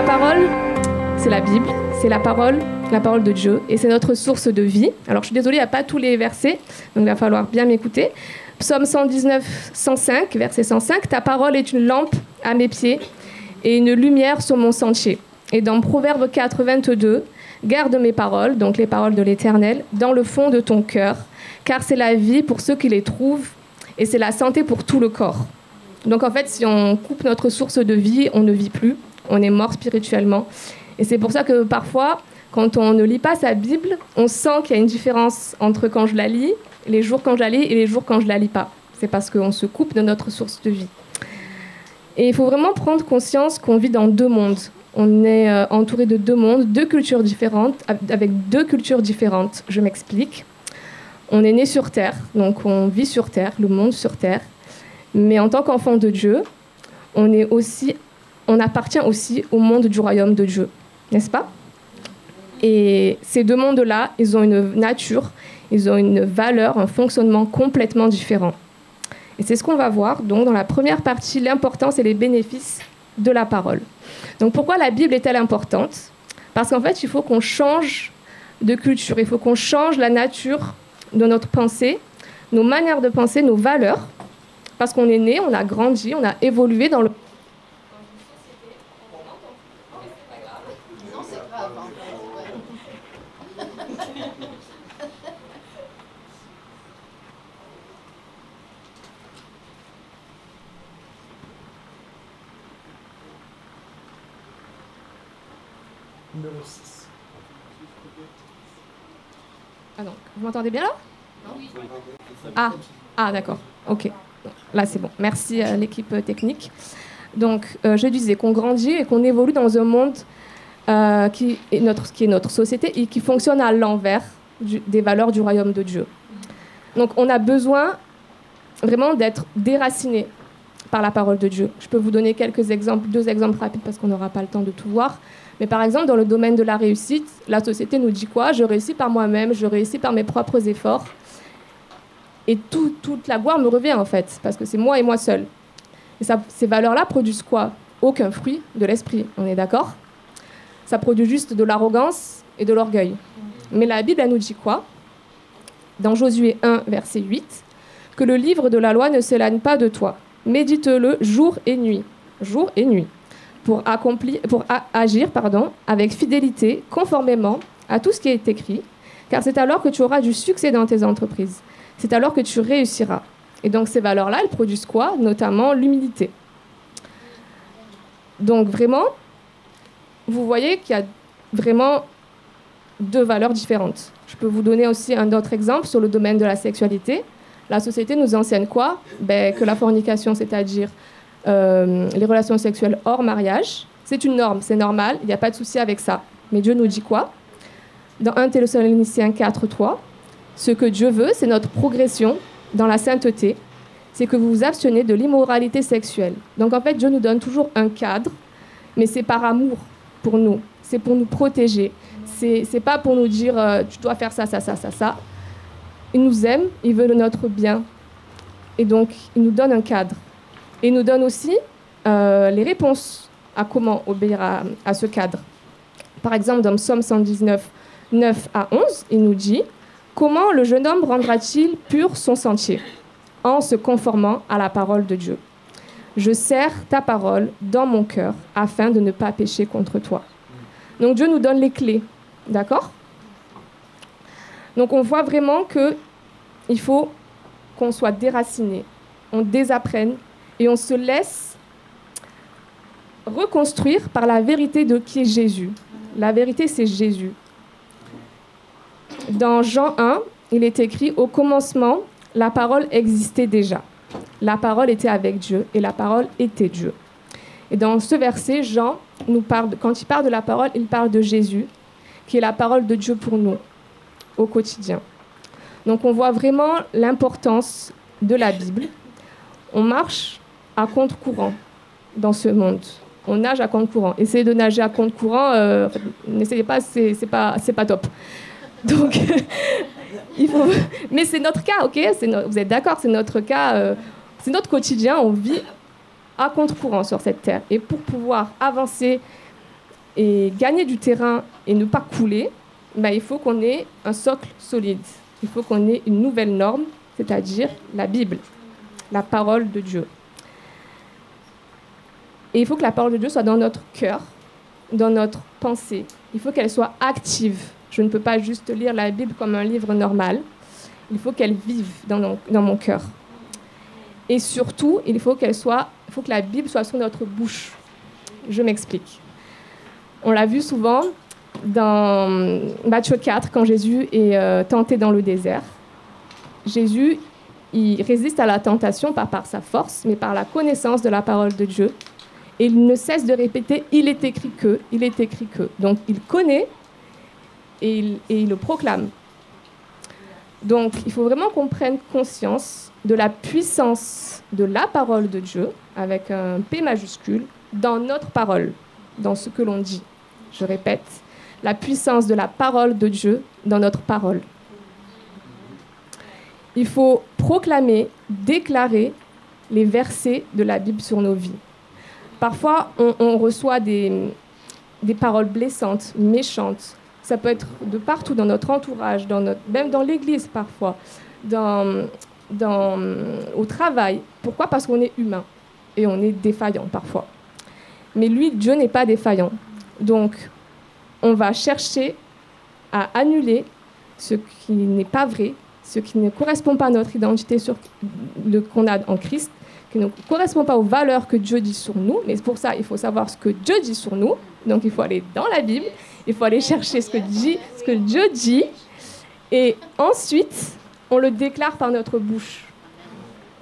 parole, c'est la Bible, c'est la parole de Dieu, et c'est notre source de vie. Alors, je suis désolée, il n'y a pas tous les versets, donc il va falloir bien m'écouter. Psaume 119, 105, verset 105, « Ta parole est une lampe à mes pieds et une lumière sur mon sentier. » Et dans Proverbe 4, 22, « Garde mes paroles, donc les paroles de l'Éternel, dans le fond de ton cœur, car c'est la vie pour ceux qui les trouvent et c'est la santé pour tout le corps. » Donc en fait, si on coupe notre source de vie, on ne vit plus, on est mort spirituellement. Et c'est pour ça que parfois, quand on ne lit pas sa Bible, on sent qu'il y a une différence entre quand je la lis, les jours quand je la lis et les jours quand je ne la lis pas. C'est parce qu'on se coupe de notre source de vie. Et il faut vraiment prendre conscience qu'on vit dans deux mondes. On est entouré de deux mondes, deux cultures différentes, avec deux cultures différentes. Je m'explique. On est né sur Terre, donc on vit sur Terre, le monde sur Terre. Mais en tant qu'enfant de Dieu, on appartient aussi au monde du royaume de Dieu, n'est-ce pas? Et ces deux mondes-là, ils ont une nature, ils ont une valeur, un fonctionnement complètement différent. Et c'est ce qu'on va voir donc dans la première partie, l'importance et les bénéfices de la parole. Donc pourquoi la Bible est-elle importante? Parce qu'en fait, il faut qu'on change de culture, il faut qu'on change la nature de notre pensée, nos manières de penser, nos valeurs, parce qu'on est né, on a grandi, on a évolué dans le... Numéro 6. Ah donc, vous m'entendez bien là? Oui. Ah d'accord, ok. Là c'est bon, merci à l'équipe technique. Donc je disais qu'on grandit et qu'on évolue dans un monde qui est notre société et qui fonctionne à l'envers des valeurs du royaume de Dieu. Donc on a besoin vraiment d'être déraciné par la parole de Dieu. Je peux vous donner quelques exemples, 2 exemples rapides parce qu'on n'aura pas le temps de tout voir. Mais par exemple, dans le domaine de la réussite, la société nous dit quoi? Je réussis par moi-même, je réussis par mes propres efforts. Et toute la gloire me revient en fait, parce que c'est moi et moi seul. Et ces valeurs-là produisent quoi? Aucun fruit de l'esprit, on est d'accord? Ça produit juste de l'arrogance et de l'orgueil. Mais la Bible, elle nous dit quoi? Dans Josué 1, verset 8, « Que le livre de la loi ne s'éloigne pas de toi. Médite-le jour et nuit. » Jour et nuit. Pour agir avec fidélité, conformément à tout ce qui est écrit, car c'est alors que tu auras du succès dans tes entreprises. C'est alors que tu réussiras. Et donc ces valeurs-là, elles produisent quoi? Notamment l'humilité. Donc vraiment, vous voyez qu'il y a vraiment 2 valeurs différentes. Je peux vous donner aussi un autre exemple sur le domaine de la sexualité. La société nous enseigne quoi? Que la fornication, c'est-à-dire les relations sexuelles hors mariage, c'est une norme, c'est normal, il n'y a pas de souci avec ça. Mais Dieu nous dit quoi? Dans 1 Thessaloniciens 4, 3, ce que Dieu veut, c'est notre progression dans la sainteté, c'est que vous vous abstenez de l'immoralité sexuelle. Donc en fait, Dieu nous donne toujours un cadre, mais c'est par amour pour nous, c'est pour nous protéger. C'est pas pour nous dire tu dois faire ça, ça, ça, ça, ça. Il nous aime, il veut notre bien. Et donc, il nous donne un cadre. Et il nous donne aussi les réponses à comment obéir à ce cadre. Par exemple, dans Psaume 119, 9 à 11, il nous dit « Comment le jeune homme rendra-t-il pur son sentier? En se conformant à la parole de Dieu. Je serre ta parole dans mon cœur afin de ne pas pécher contre toi. » Donc Dieu nous donne les clés, d'accord? Donc on voit vraiment qu'il faut qu'on soit déraciné, on désapprenne et on se laisse reconstruire par la vérité de qui est Jésus. La vérité, c'est Jésus. Dans Jean 1, il est écrit « Au commencement, la parole existait déjà. La parole était avec Dieu et la parole était Dieu. » Et dans ce verset, Jean nous parle, quand il parle de la parole, il parle de Jésus, qui est la parole de Dieu pour nous, au quotidien. Donc on voit vraiment l'importance de la Bible. On marche à contre-courant dans ce monde. On nage à contre-courant. Essayez de nager à contre-courant, n'essayez pas, c'est pas top. Donc, mais c'est notre cas, ok? Vous êtes d'accord, c'est notre cas, c'est notre quotidien, on vit à contre-courant sur cette terre. Et pour pouvoir avancer et gagner du terrain et ne pas couler, ben, il faut qu'on ait un socle solide. Il faut qu'on ait une nouvelle norme, c'est-à-dire la Bible, la parole de Dieu. Et il faut que la parole de Dieu soit dans notre cœur, dans notre pensée. Il faut qu'elle soit active. Je ne peux pas juste lire la Bible comme un livre normal. Il faut qu'elle vive dans mon cœur. Et surtout, il faut que la Bible soit sur notre bouche. Je m'explique. On l'a vu souvent dans Matthieu 4, quand Jésus est tenté dans le désert. Jésus, il résiste à la tentation, pas par sa force, mais par la connaissance de la parole de Dieu. Et il ne cesse de répéter « il est écrit que », il est écrit que. Donc, il connaît et il le proclame. Donc, il faut vraiment qu'on prenne conscience de la puissance de la parole de Dieu, avec un P majuscule, dans notre parole, dans ce que l'on dit. Je répète, la puissance de la parole de Dieu dans notre parole. Il faut proclamer, déclarer les versets de la Bible sur nos vies. Parfois, on reçoit des paroles blessantes, méchantes. Ça peut être de partout, dans notre entourage, même dans l'église parfois, au travail. Pourquoi ? Parce qu'on est humain et on est défaillant parfois. Mais lui, Dieu n'est pas défaillant. Donc, on va chercher à annuler ce qui n'est pas vrai, ce qui ne correspond pas à notre identité qu'on a en Christ, qui ne correspond pas aux valeurs que Dieu dit sur nous. Mais pour ça, il faut savoir ce que Dieu dit sur nous. Donc, il faut aller dans la Bible, il faut aller chercher ce que Dieu dit. Et ensuite, on le déclare par notre bouche.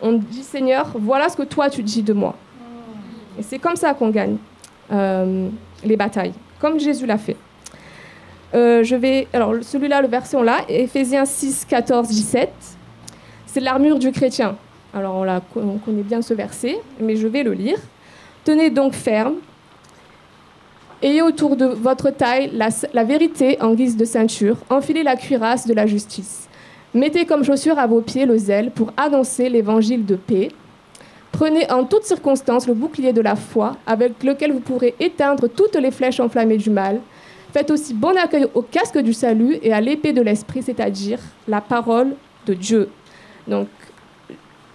On dit, Seigneur, voilà ce que toi, tu dis de moi. Et c'est comme ça qu'on gagne les batailles, comme Jésus l'a fait. Alors, celui-là, le verset, on l'a, Éphésiens 6, 14, 17. C'est l'armure du chrétien. Alors, on connaît bien ce verset, mais je vais le lire. Tenez donc ferme. Ayez autour de votre taille la vérité en guise de ceinture. Enfilez la cuirasse de la justice. Mettez comme chaussure à vos pieds le zèle pour annoncer l'évangile de paix. Prenez en toutes circonstances le bouclier de la foi, avec lequel vous pourrez éteindre toutes les flèches enflammées du mal. Faites aussi bon accueil au casque du salut et à l'épée de l'esprit, c'est-à-dire la parole de Dieu. Donc,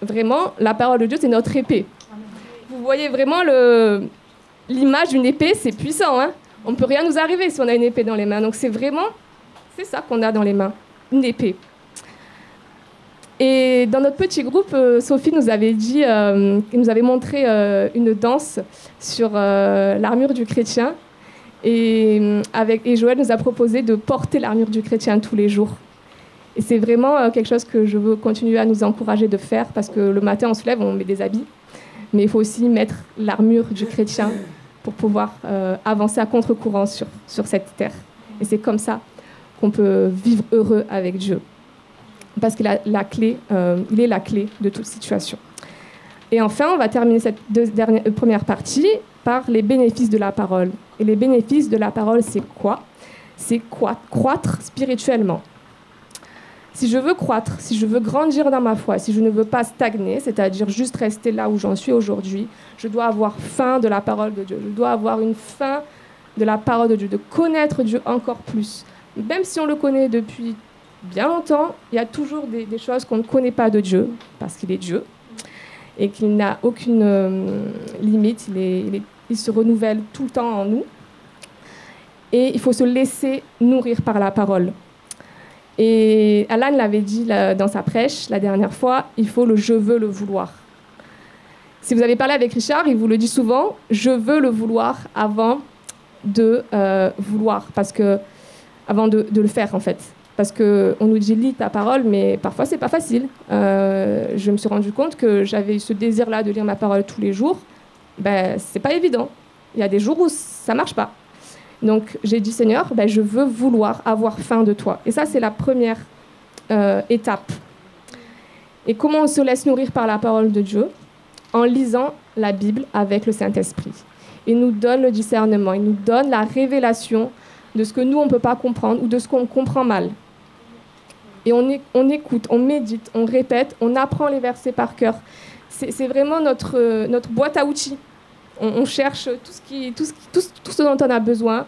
vraiment, la parole de Dieu, c'est notre épée. Vous voyez vraiment l'image d'une épée, c'est puissant. Hein, on ne peut rien nous arriver si on a une épée dans les mains. Donc, c'est ça qu'on a dans les mains, une épée. Et dans notre petit groupe, Sophie nous avait montré une danse sur l'armure du chrétien. Et Joël nous a proposé de porter l'armure du chrétien tous les jours. Et c'est vraiment quelque chose que je veux continuer à nous encourager de faire, parce que le matin, on se lève, on met des habits. Mais il faut aussi mettre l'armure du chrétien pour pouvoir avancer à contre-courant sur cette terre. Et c'est comme ça qu'on peut vivre heureux avec Dieu. Parce qu'il est la clé de toute situation. Et enfin, on va terminer cette première partie par les bénéfices de la parole. Et les bénéfices de la parole, c'est quoi ? C'est croître spirituellement. Si je veux croître, si je veux grandir dans ma foi, si je ne veux pas stagner, c'est-à-dire juste rester là où j'en suis aujourd'hui, je dois avoir faim de la parole de Dieu. Je dois avoir une faim de la parole de Dieu, de connaître Dieu encore plus. Même si on le connaît depuis bien longtemps, il y a toujours des choses qu'on ne connaît pas de Dieu, parce qu'il est Dieu, et qu'il n'a aucune limite, il se renouvelle tout le temps en nous. Et il faut se laisser nourrir par la parole. Et Alan l'avait dit dans sa prêche la dernière fois, il faut le « je veux le vouloir ». Si vous avez parlé avec Richard, il vous le dit souvent, « je veux le vouloir » avant de vouloir, avant de le faire en fait. Parce qu'on nous dit « lis ta parole », mais parfois c'est pas facile. Je me suis rendu compte que j'avais ce désir-là de lire ma parole tous les jours. C'est pas évident. Il y a des jours où ça marche pas. Donc j'ai dit « Seigneur, je veux vouloir avoir faim de toi ». Et ça, c'est la première étape. Et comment on se laisse nourrir par la parole de Dieu ? En lisant la Bible avec le Saint-Esprit. Il nous donne le discernement, il nous donne la révélation de ce que nous, on ne peut pas comprendre ou de ce qu'on comprend mal. Et on écoute, on médite, on répète, on apprend les versets par cœur. C'est vraiment notre boîte à outils. On cherche tout ce dont on a besoin.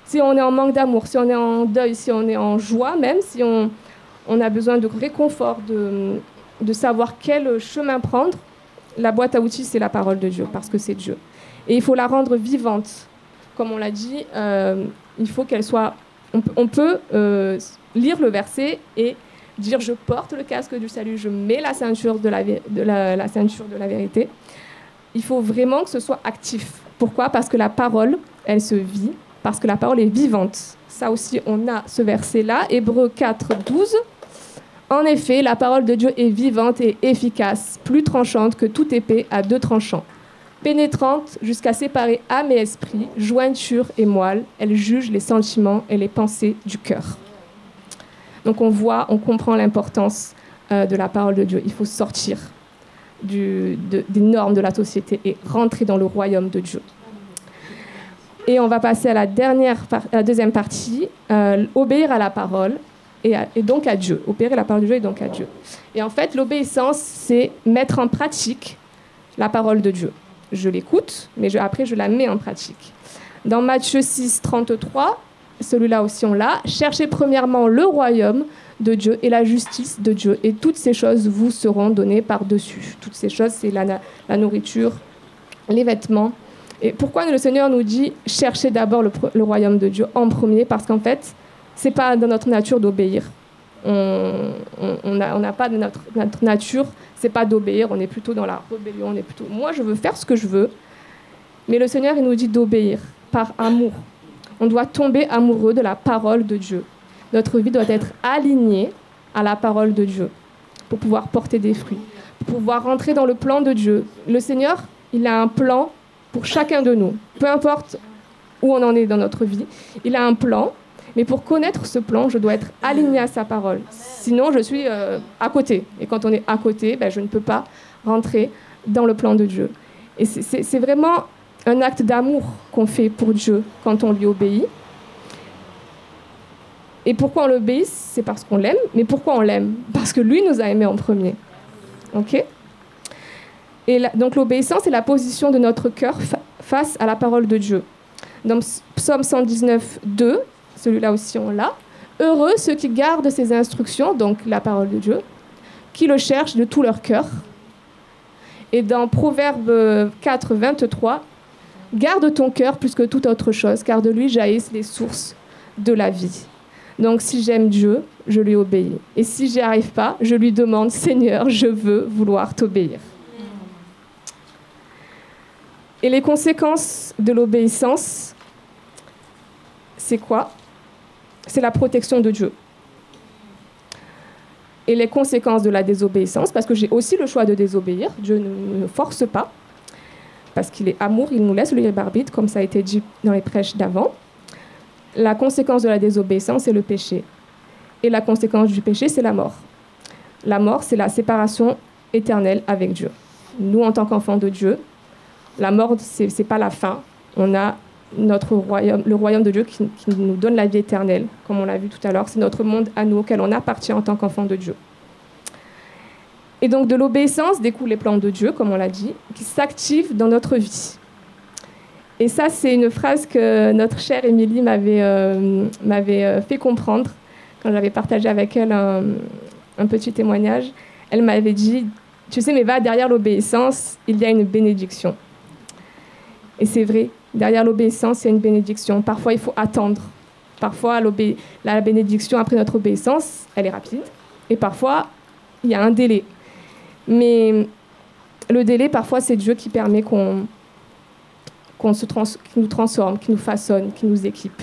Si on est en manque d'amour, si on est en deuil, si on est en joie, même si on a besoin de réconfort, de savoir quel chemin prendre, la boîte à outils, c'est la parole de Dieu, parce que c'est Dieu. Et il faut la rendre vivante. Comme on l'a dit, il faut qu'elle soit... On peut lire le verset et dire « Je porte le casque du salut, je mets la ceinture de la ceinture de la vérité ». Il faut vraiment que ce soit actif. Pourquoi ? Parce que la parole, elle se vit, parce que la parole est vivante. Ça aussi, on a ce verset-là, Hébreux 4, 12. En effet, la parole de Dieu est vivante et efficace, plus tranchante que toute épée à deux tranchants. Pénétrante jusqu'à séparer âme et esprit, jointure et moelle, elle juge les sentiments et les pensées du cœur. Donc on comprend l'importance de la parole de Dieu. Il faut sortir des normes de la société et rentrer dans le royaume de Dieu. Et on va passer à la deuxième partie, obéir à la parole et donc à Dieu. Obéir à la parole de Dieu et donc à Dieu. Et en fait, l'obéissance, c'est mettre en pratique la parole de Dieu. Je l'écoute, mais après je la mets en pratique. Dans Matthieu 6, 33, celui-là aussi on l'a, « Cherchez premièrement le royaume de Dieu et la justice de Dieu, et toutes ces choses vous seront données par-dessus. » Toutes ces choses, c'est la nourriture, les vêtements. Et pourquoi le Seigneur nous dit « Cherchez d'abord le royaume de Dieu en premier ?» Parce qu'en fait, ce n'est pas dans notre nature d'obéir. On n'a pas de notre nature, c'est pas d'obéir, on est plutôt dans la rébellion, on est plutôt moi je veux faire ce que je veux, mais le Seigneur il nous dit d'obéir par amour. On doit tomber amoureux de la parole de Dieu. Notre vie doit être alignée à la parole de Dieu pour pouvoir porter des fruits, pour pouvoir rentrer dans le plan de Dieu. Le Seigneur, il a un plan pour chacun de nous, peu importe où on en est dans notre vie, il a un plan. Mais pour connaître ce plan, je dois être alignée à sa parole. Sinon, je suis à côté. Et quand on est à côté, je ne peux pas rentrer dans le plan de Dieu. Et c'est vraiment un acte d'amour qu'on fait pour Dieu quand on lui obéit. Et pourquoi on l'obéit ? C'est parce qu'on l'aime. Mais pourquoi on l'aime ? Parce que lui nous a aimés en premier. OK ? Et donc l'obéissance est la position de notre cœur face à la parole de Dieu. Dans Psaume 119, 2, celui-là aussi on l'a. Heureux ceux qui gardent ses instructions, donc la parole de Dieu, qui le cherchent de tout leur cœur. Et dans Proverbe 4, 23, garde ton cœur plus que toute autre chose, car de lui jaillissent les sources de la vie. Donc si j'aime Dieu, je lui obéis. Et si j'y arrive pas, je lui demande, Seigneur, je veux vouloir t'obéir. Et les conséquences de l'obéissance, c'est quoi ? C'est la protection de Dieu. Et les conséquences de la désobéissance, parce que j'ai aussi le choix de désobéir, Dieu ne me force pas, parce qu'il est amour, il nous laisse le libre arbitre, comme ça a été dit dans les prêches d'avant. La conséquence de la désobéissance, c'est le péché. Et la conséquence du péché, c'est la mort. La mort, c'est la séparation éternelle avec Dieu. Nous, en tant qu'enfants de Dieu, la mort, c'est pas la fin. On a notre royaume, le royaume de Dieu qui nous donne la vie éternelle, comme on l'a vu tout à l'heure. C'est notre monde à nous, auquel on appartient en tant qu'enfant de Dieu. Et donc de l'obéissance découlent les plans de Dieu, comme on l'a dit, qui s'activent dans notre vie. Et ça, c'est une phrase que notre chère Émilie m'avait fait comprendre quand j'avais partagé avec elle un petit témoignage. Elle m'avait dit, tu sais, mais va derrière l'obéissance, il y a une bénédiction. Et c'est vrai, derrière l'obéissance, il y a une bénédiction. Parfois, il faut attendre. Parfois, la bénédiction après notre obéissance, elle est rapide. Et parfois, il y a un délai. Mais le délai, parfois, c'est Dieu qui permet qu'il nous transforme, qu'il nous façonne, qu'il nous équipe.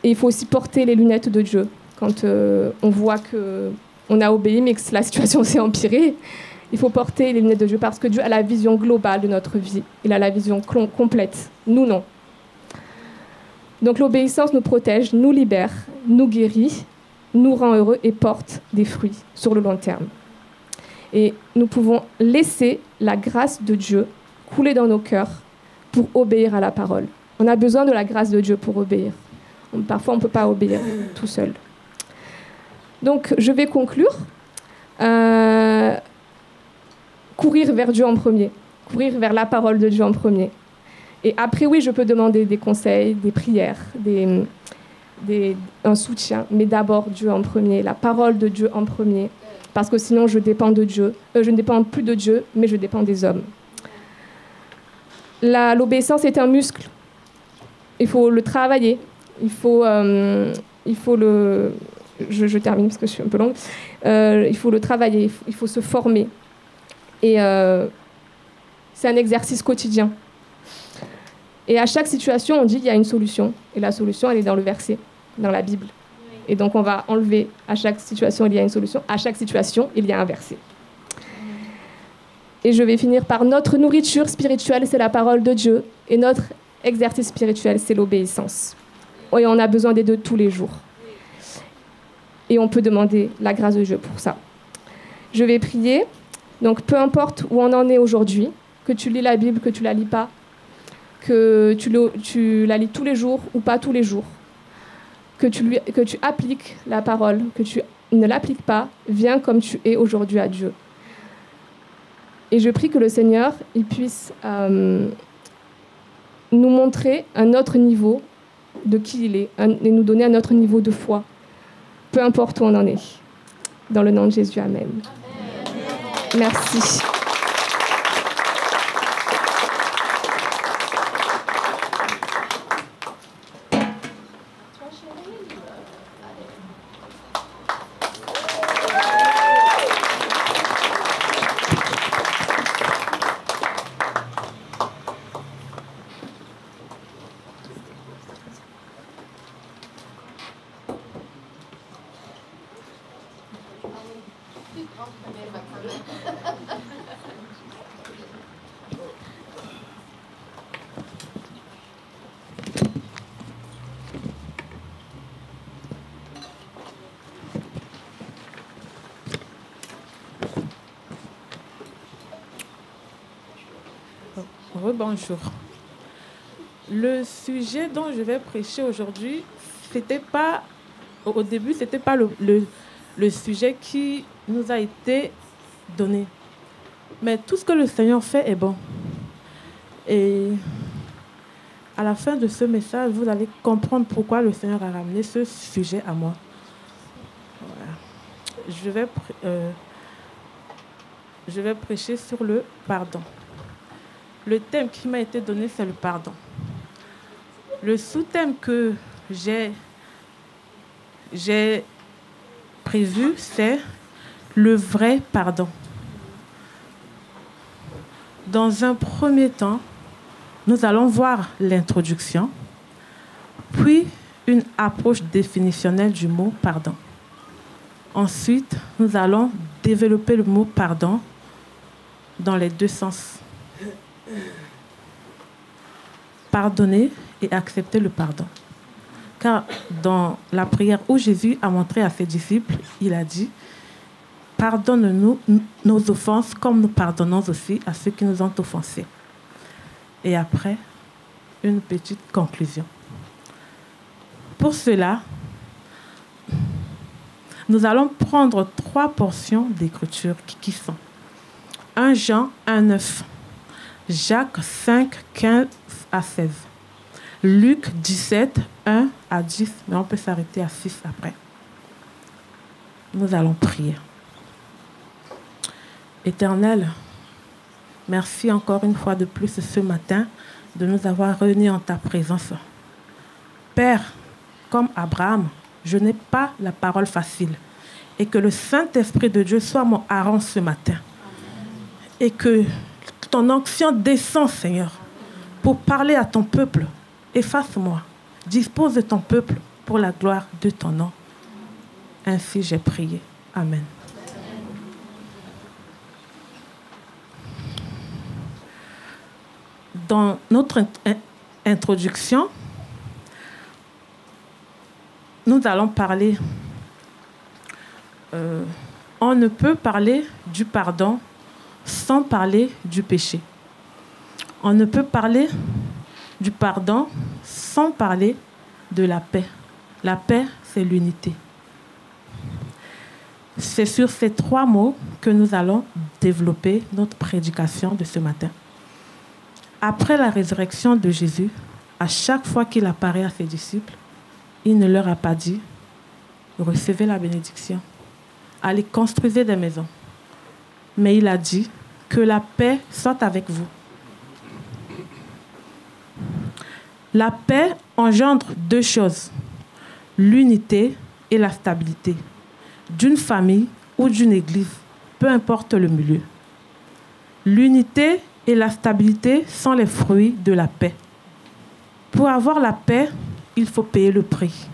Et il faut aussi porter les lunettes de Dieu. Quand on voit qu'on a obéi, mais que la situation s'est empirée, il faut porter les lunettes de Dieu parce que Dieu a la vision globale de notre vie. Il a la vision complète. Nous, non. Donc l'obéissance nous protège, nous libère, nous guérit, nous rend heureux et porte des fruits sur le long terme. Et nous pouvons laisser la grâce de Dieu couler dans nos cœurs pour obéir à la parole. On a besoin de la grâce de Dieu pour obéir. Parfois, on ne peut pas obéir tout seul. Donc, je vais conclure. courir vers Dieu en premier, courir vers la parole de Dieu en premier. Et après, oui, je peux demander des conseils, des prières, un soutien, mais d'abord Dieu en premier, la parole de Dieu en premier, parce que sinon je dépends de Dieu. Je ne dépends plus de Dieu, mais je dépends des hommes. L'obéissance est un muscle. Il faut le travailler. Il faut le... Je termine parce que je suis un peu longue. Il faut le travailler, il faut se former. Et c'est un exercice quotidien. Et à chaque situation, on dit qu'il y a une solution. Et la solution, elle est dans le verset, dans la Bible. Et donc, on va enlever à chaque situation, il y a une solution. À chaque situation, il y a un verset. Et je vais finir par notre nourriture spirituelle, c'est la parole de Dieu. Et notre exercice spirituel, c'est l'obéissance. Et on a besoin des deux tous les jours. Et on peut demander la grâce de Dieu pour ça. Je vais prier. Donc, peu importe où on en est aujourd'hui, que tu lis la Bible, que tu la lis pas, que tu la lis tous les jours ou pas tous les jours, que tu appliques la parole, que tu ne l'appliques pas, viens comme tu es aujourd'hui à Dieu. Et je prie que le Seigneur il puisse nous montrer un autre niveau de qui il est et nous donner un autre niveau de foi, peu importe où on en est. Dans le nom de Jésus, Amen. Merci. Bonjour. Le sujet dont je vais prêcher aujourd'hui, au début, c'était pas le sujet qui nous a été donné. Mais tout ce que le Seigneur fait est bon. Et à la fin de ce message, vous allez comprendre pourquoi le Seigneur a ramené ce sujet à moi. Voilà. Je vais prêcher sur le pardon. Le thème qui m'a été donné, c'est le pardon. Le sous-thème que j'ai prévu, c'est le vrai pardon. Dans un premier temps, nous allons voir l'introduction, puis une approche définitionnelle du mot pardon. Ensuite, nous allons développer le mot pardon dans les deux sens. Pardonner et accepter le pardon. Car dans la prière où Jésus a montré à ses disciples, il a dit « Pardonne-nous nos offenses comme nous pardonnons aussi à ceux qui nous ont offensés. » Et après, une petite conclusion. Pour cela, nous allons prendre 3 portions d'écriture qui sont 1 Jean 1:9, Jacques 5, 15 à 16. Luc 17, 1 à 10, mais on peut s'arrêter à 6 après. Nous allons prier. Éternel, merci encore une fois de plus ce matin de nous avoir réunis en ta présence. Père, comme Abraham, je n'ai pas la parole facile. Et que le Saint-Esprit de Dieu soit mon hareng ce matin. Et que ton onction descend, Seigneur, pour parler à ton peuple. Efface-moi. Dispose de ton peuple pour la gloire de ton nom. Ainsi j'ai prié. Amen. Dans notre introduction, nous allons parler. On ne peut parler du pardon sans parler du péché. On ne peut parler du pardon sans parler de la paix. La paix, c'est l'unité. C'est sur ces 3 mots que nous allons développer notre prédication de ce matin. Après la résurrection de Jésus, à chaque fois qu'il apparaît à ses disciples, il ne leur a pas dit « Recevez la bénédiction, allez construisez des maisons ». Mais il a dit « Que la paix soit avec vous ». La paix engendre deux choses, l'unité et la stabilité, d'une famille ou d'une église, peu importe le milieu. L'unité et la stabilité sont les fruits de la paix. Pour avoir la paix, il faut payer le prix.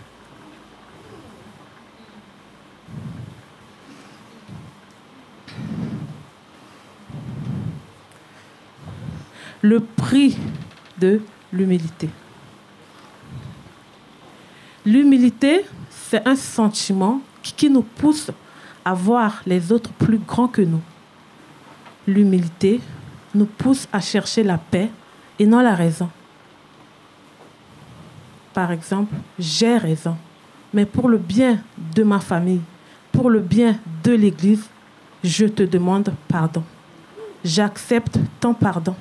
Le prix de l'humilité. L'humilité, c'est un sentiment qui nous pousse à voir les autres plus grands que nous. L'humilité nous pousse à chercher la paix et non la raison. Par exemple, j'ai raison, mais pour le bien de ma famille, pour le bien de l'Église, je te demande pardon. J'accepte ton pardon.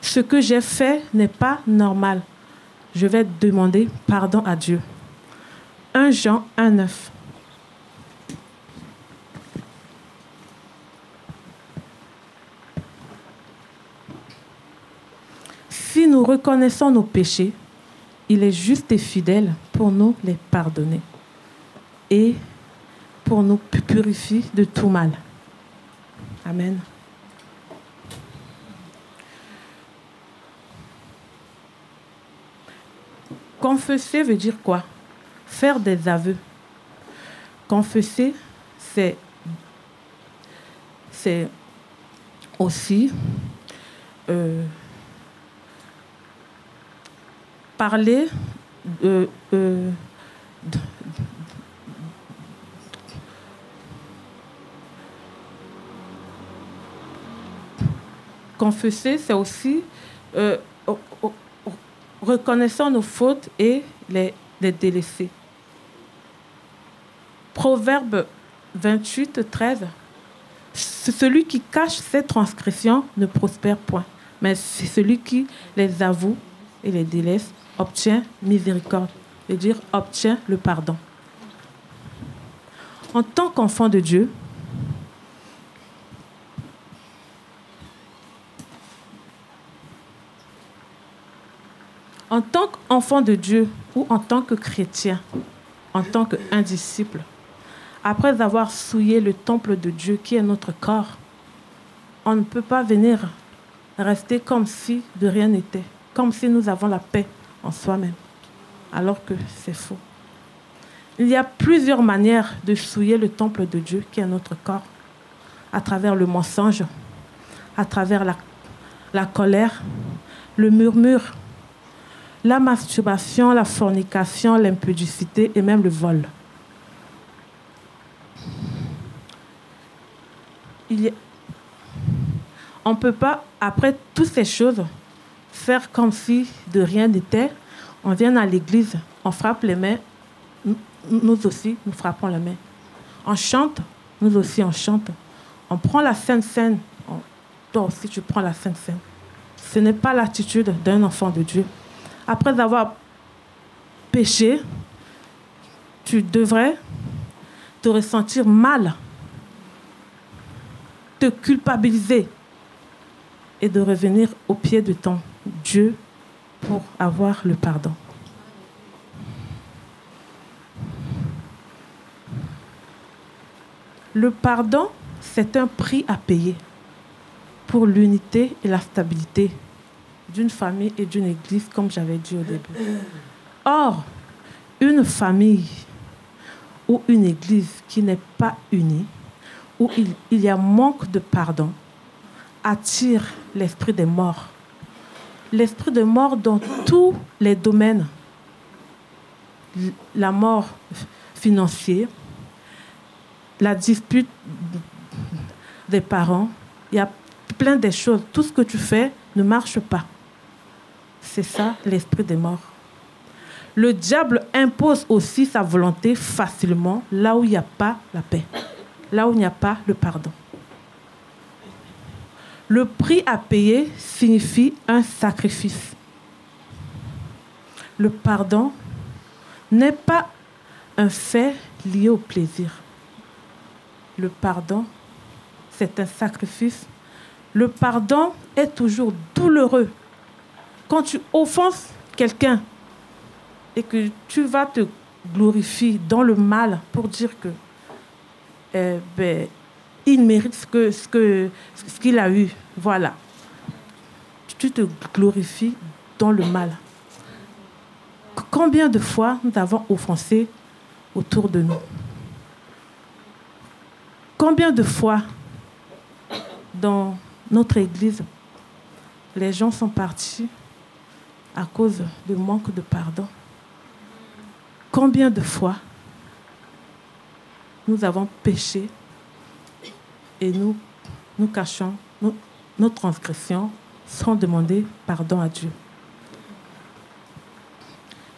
Ce que j'ai fait n'est pas normal. Je vais demander pardon à Dieu. 1 Jean 1,9. Si nous reconnaissons nos péchés, il est juste et fidèle pour nous les pardonner et pour nous purifier de tout mal. Amen. Confesser veut dire quoi? Faire des aveux. Confesser, c'est aussi parler confesser, c'est aussi reconnaissant nos fautes et les délaisser. Proverbe 28, 13. Celui qui cache ses transgressions ne prospère point, mais c'est celui qui les avoue et les délaisse obtient miséricorde, c'est-à-dire obtient le pardon. En tant qu'enfant de Dieu, en tant qu'enfant de Dieu ou en tant que chrétien, en tant qu'indisciple, après avoir souillé le temple de Dieu qui est notre corps, on ne peut pas venir rester comme si de rien n'était, comme si nous avons la paix en soi-même, alors que c'est faux. Il y a plusieurs manières de souiller le temple de Dieu qui est notre corps, à travers le mensonge, à travers la colère, le murmure, la masturbation, la fornication, l'impudicité et même le vol. On ne peut pas, après toutes ces choses, faire comme si de rien n'était. On vient à l'église, on frappe les mains, nous aussi, nous frappons les mains. On chante, nous aussi, on chante. On prend la Sainte Seine, toi aussi, tu prends la Sainte Seine. Ce n'est pas l'attitude d'un enfant de Dieu. Après avoir péché, tu devrais te ressentir mal, te culpabiliser et de revenir au pied de ton Dieu pour avoir le pardon. Le pardon, c'est un prix à payer pour l'unité et la stabilité d'une famille et d'une église, comme j'avais dit au début. Or, une famille ou une église qui n'est pas unie, où il y a manque de pardon, attire l'esprit des morts. L'esprit des morts dans tous les domaines. La mort financière, la dispute des parents, il y a plein de choses. Tout ce que tu fais ne marche pas. C'est ça, l'esprit des morts. Le diable impose aussi sa volonté facilement là où il n'y a pas la paix, là où il n'y a pas le pardon. Le prix à payer signifie un sacrifice. Le pardon n'est pas un fait lié au plaisir. Le pardon, c'est un sacrifice. Le pardon est toujours douloureux. Quand tu offenses quelqu'un et que tu vas te glorifier dans le mal pour dire que il mérite ce qu'il a eu. Voilà. Tu te glorifies dans le mal. Combien de fois nous avons offensé autour de nous? Combien de fois dans notre église, les gens sont partis à cause du manque de pardon? Combien de fois nous avons péché et nous cachons nos transgressions sans demander pardon à Dieu?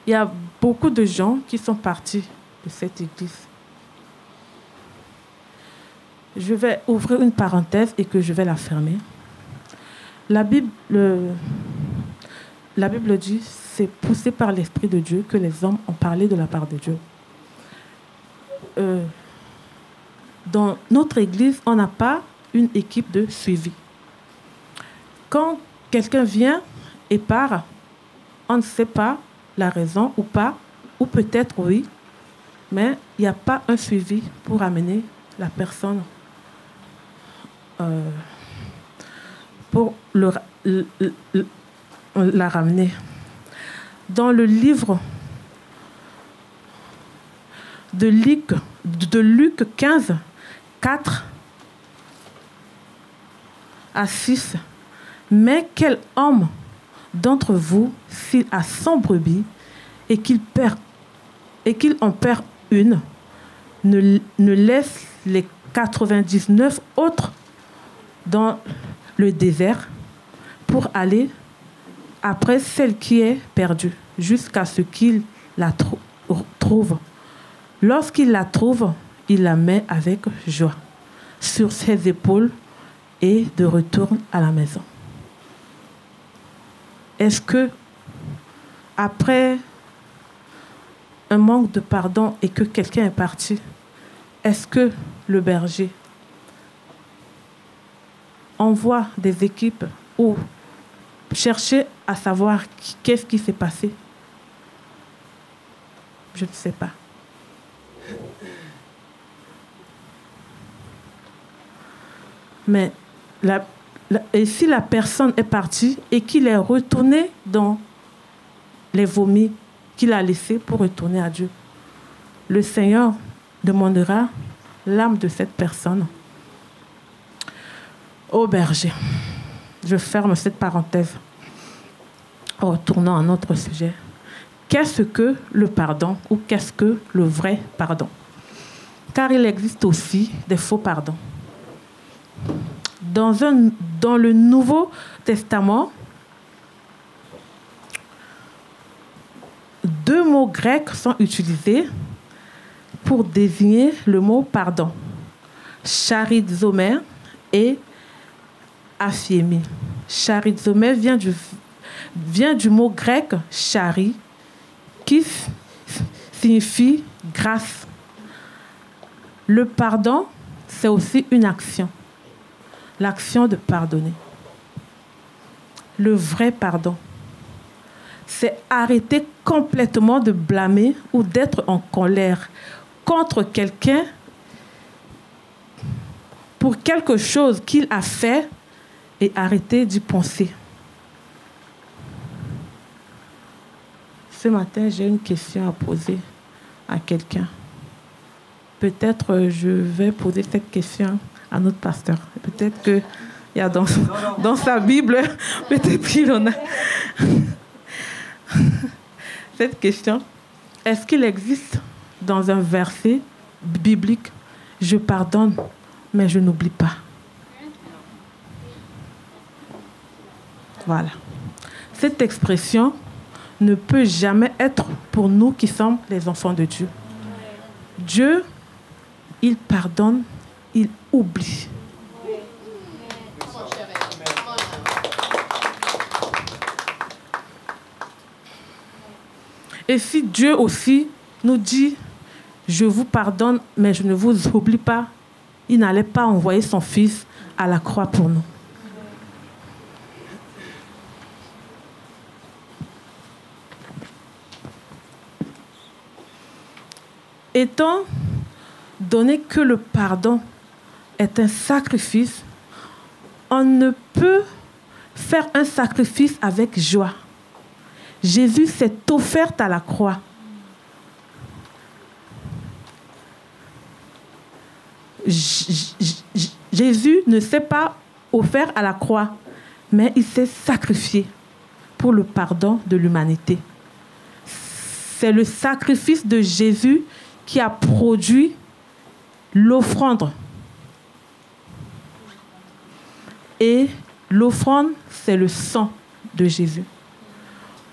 Il y a beaucoup de gens qui sont partis de cette église. Je vais ouvrir une parenthèse et que je vais la fermer. La Bible dit, c'est poussé par l'Esprit de Dieu que les hommes ont parlé de la part de Dieu. Dans notre église, on n'a pas une équipe de suivi. Quand quelqu'un vient et part, on ne sait pas la raison ou pas, ou peut-être oui, mais il n'y a pas un suivi pour amener la personne, pour la ramener. Dans le livre de Luc 15, 4 à 6, mais quel homme d'entre vous, s'il a 100 brebis et qu'il en perd une, ne laisse les 99 autres dans le désert pour aller après celle qui est perdue, jusqu'à ce qu'il la trouve. Lorsqu'il la trouve, il la met avec joie sur ses épaules et de retour à la maison. Est-ce que, après un manque de pardon et que quelqu'un est parti, est-ce que le berger envoie des équipes ou chercher à savoir qu'est-ce qui s'est passé? Je ne sais pas. Mais et si la personne est partie et qu'il est retourné dans les vomis qu'il a laissés pour retourner à Dieu, le Seigneur demandera l'âme de cette personne au berger. Je ferme cette parenthèse. Retournons à notre sujet. Qu'est-ce que le pardon ou qu'est-ce que le vrai pardon? Car il existe aussi des faux pardons. Dans le Nouveau Testament, 2 mots grecs sont utilisés pour désigner le mot pardon. Charizomai et aphiemi. Charizomai vient du mot grec chari, qui signifie grâce. Le pardon, c'est aussi une action. L'action de pardonner. Le vrai pardon, c'est arrêter complètement de blâmer ou d'être en colère contre quelqu'un pour quelque chose qu'il a fait et arrêter d'y penser. Ce matin, j'ai une question à poser à quelqu'un. Peut-être je vais poser cette question à notre pasteur. Peut-être qu'il y a dans sa Bible, peut-être qu'il en a. Cette question, est-ce qu'il existe dans un verset biblique, je pardonne, mais je n'oublie pas? Voilà. Cette expression, ne peut jamais être pour nous qui sommes les enfants de Dieu. Dieu, il pardonne, il oublie. Et si Dieu aussi nous dit, je vous pardonne, mais je ne vous oublie pas, il n'allait pas envoyer son Fils à la croix pour nous. Étant donné que le pardon est un sacrifice, on ne peut faire un sacrifice avec joie. Jésus s'est offert à la croix. Jésus ne s'est pas offert à la croix, mais il s'est sacrifié pour le pardon de l'humanité. C'est le sacrifice de Jésus qui a produit l'offrande. Et l'offrande, c'est le sang de Jésus.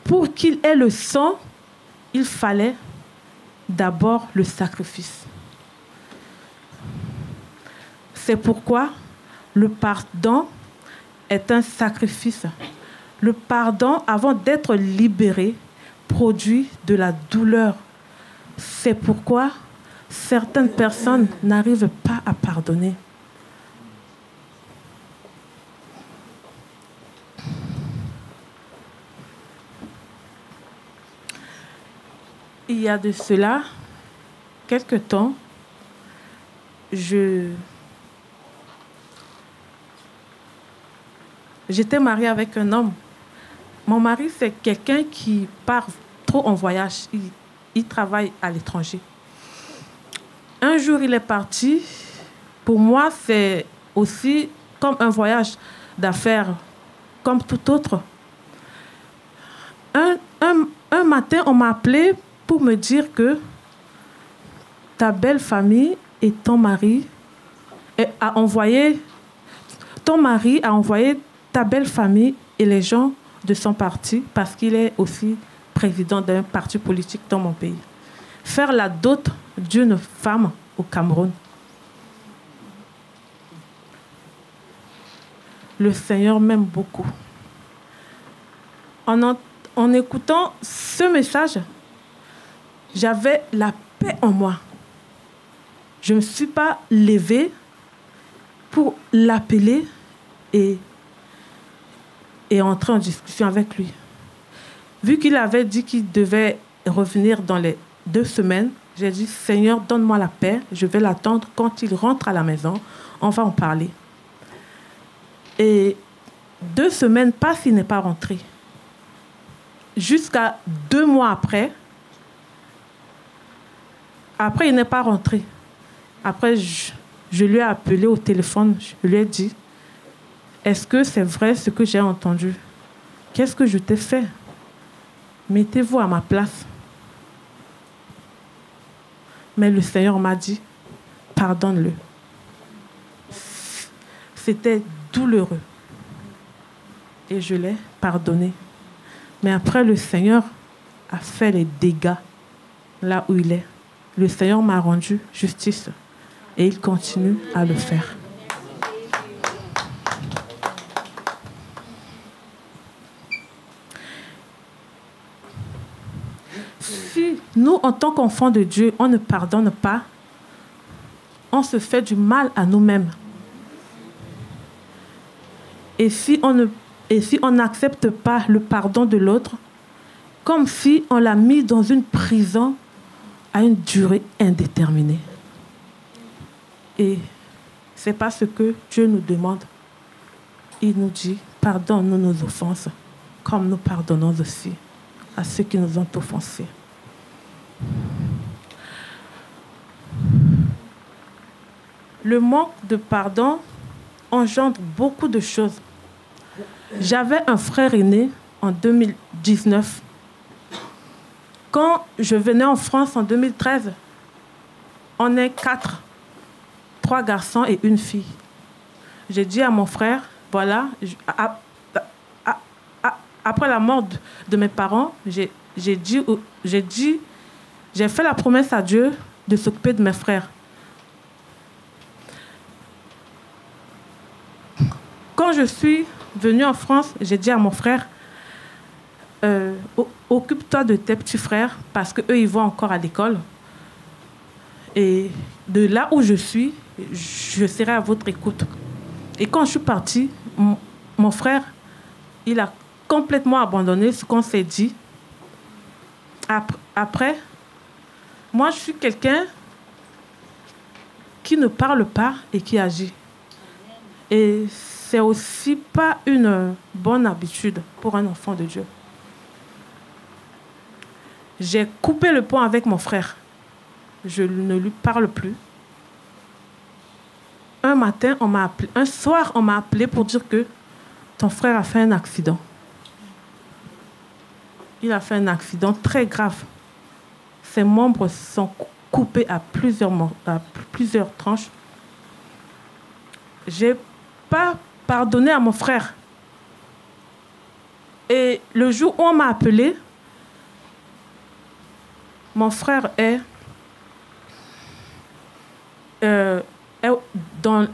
Pour qu'il ait le sang, il fallait d'abord le sacrifice. C'est pourquoi le pardon est un sacrifice. Le pardon, avant d'être libéré, produit de la douleur. C'est pourquoi certaines personnes n'arrivent pas à pardonner. Il y a de cela quelque temps, j'étais mariée avec un homme. Mon mari, c'est quelqu'un qui part trop en voyage. Il travaille à l'étranger. Un jour, il est parti. Pour moi, c'est aussi comme un voyage d'affaires, comme tout autre. Un matin, on m'a appelé pour me dire que ta belle famille et ton mari a envoyé ta belle famille et les gens de son parti, parce qu'il est aussi président d'un parti politique dans mon pays, faire la dot d'une femme au Cameroun. Le Seigneur m'aime beaucoup. En écoutant ce message, j'avais la paix en moi. Je ne me suis pas levée pour l'appeler et entrer en discussion avec lui. Vu qu'il avait dit qu'il devait revenir dans les 2 semaines, j'ai dit, Seigneur, donne-moi la paix, je vais l'attendre. Quand il rentre à la maison, on va en parler. Et 2 semaines passent, il n'est pas rentré. Jusqu'à 2 mois après, il n'est pas rentré. Après, je lui ai appelé au téléphone, je lui ai dit, est-ce que c'est vrai ce que j'ai entendu? Qu'est-ce que je t'ai fait? Mettez-vous à ma place. Mais le Seigneur m'a dit, pardonne-le. C'était douloureux. Et je l'ai pardonné. Mais après, le Seigneur a fait les dégâts là où il est. Le Seigneur m'a rendu justice. Et il continue à le faire. Si nous, en tant qu'enfants de Dieu, on ne pardonne pas, on se fait du mal à nous-mêmes. Et si on n'accepte pas le pardon de l'autre, comme si on l'a mis dans une prison à une durée indéterminée. Et c'est pas ce que Dieu nous demande. Il nous dit, pardonne-nous nos offenses, comme nous pardonnons aussi à ceux qui nous ont offensés. Le manque de pardon engendre beaucoup de choses. J'avais un frère aîné en 2019. Quand je venais en France en 2013, on est 4, 3 garçons et une fille. J'ai dit à mon frère, voilà, après la mort de mes parents, j'ai fait la promesse à Dieu de s'occuper de mes frères. Quand je suis venue en France, j'ai dit à mon frère, occupe-toi de tes petits frères parce qu'eux, ils vont encore à l'école. Et de là où je suis, je serai à votre écoute. Et quand je suis partie, mon frère, il a complètement abandonné ce qu'on s'est dit. Après, moi, je suis quelqu'un qui ne parle pas et qui agit. Et c'est aussi pas une bonne habitude pour un enfant de Dieu. J'ai coupé le pont avec mon frère. Je ne lui parle plus. Un soir, on m'a appelé pour dire que ton frère a fait un accident. Il a fait un accident très grave. Ses membres sont coupés à plusieurs tranches. J'ai pas pardonné à mon frère. Et le jour où on m'a appelé, mon frère est dans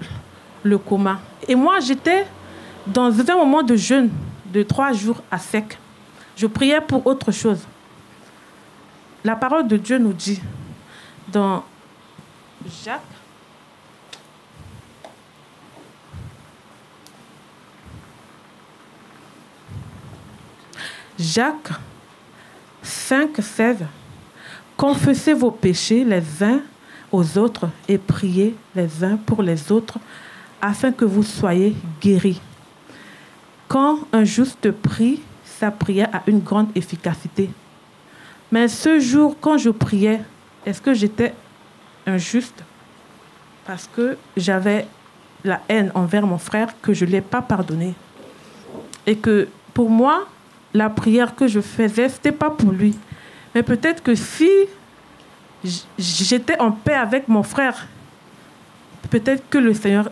le coma. Et moi, j'étais dans un moment de jeûne de 3 jours à sec. Je priais pour autre chose. La parole de Dieu nous dit dans Jacques 5,16. Confessez vos péchés les uns aux autres et priez les uns pour les autres afin que vous soyez guéris. Quand un juste prie, sa prière a une grande efficacité. Mais ce jour, quand je priais, est-ce que j'étais injuste? Parce que j'avais la haine envers mon frère que je ne lui ai pas pardonné. Et que pour moi, la prière que je faisais, ce n'était pas pour lui. Mais peut-être que si j'étais en paix avec mon frère, peut-être que le Seigneur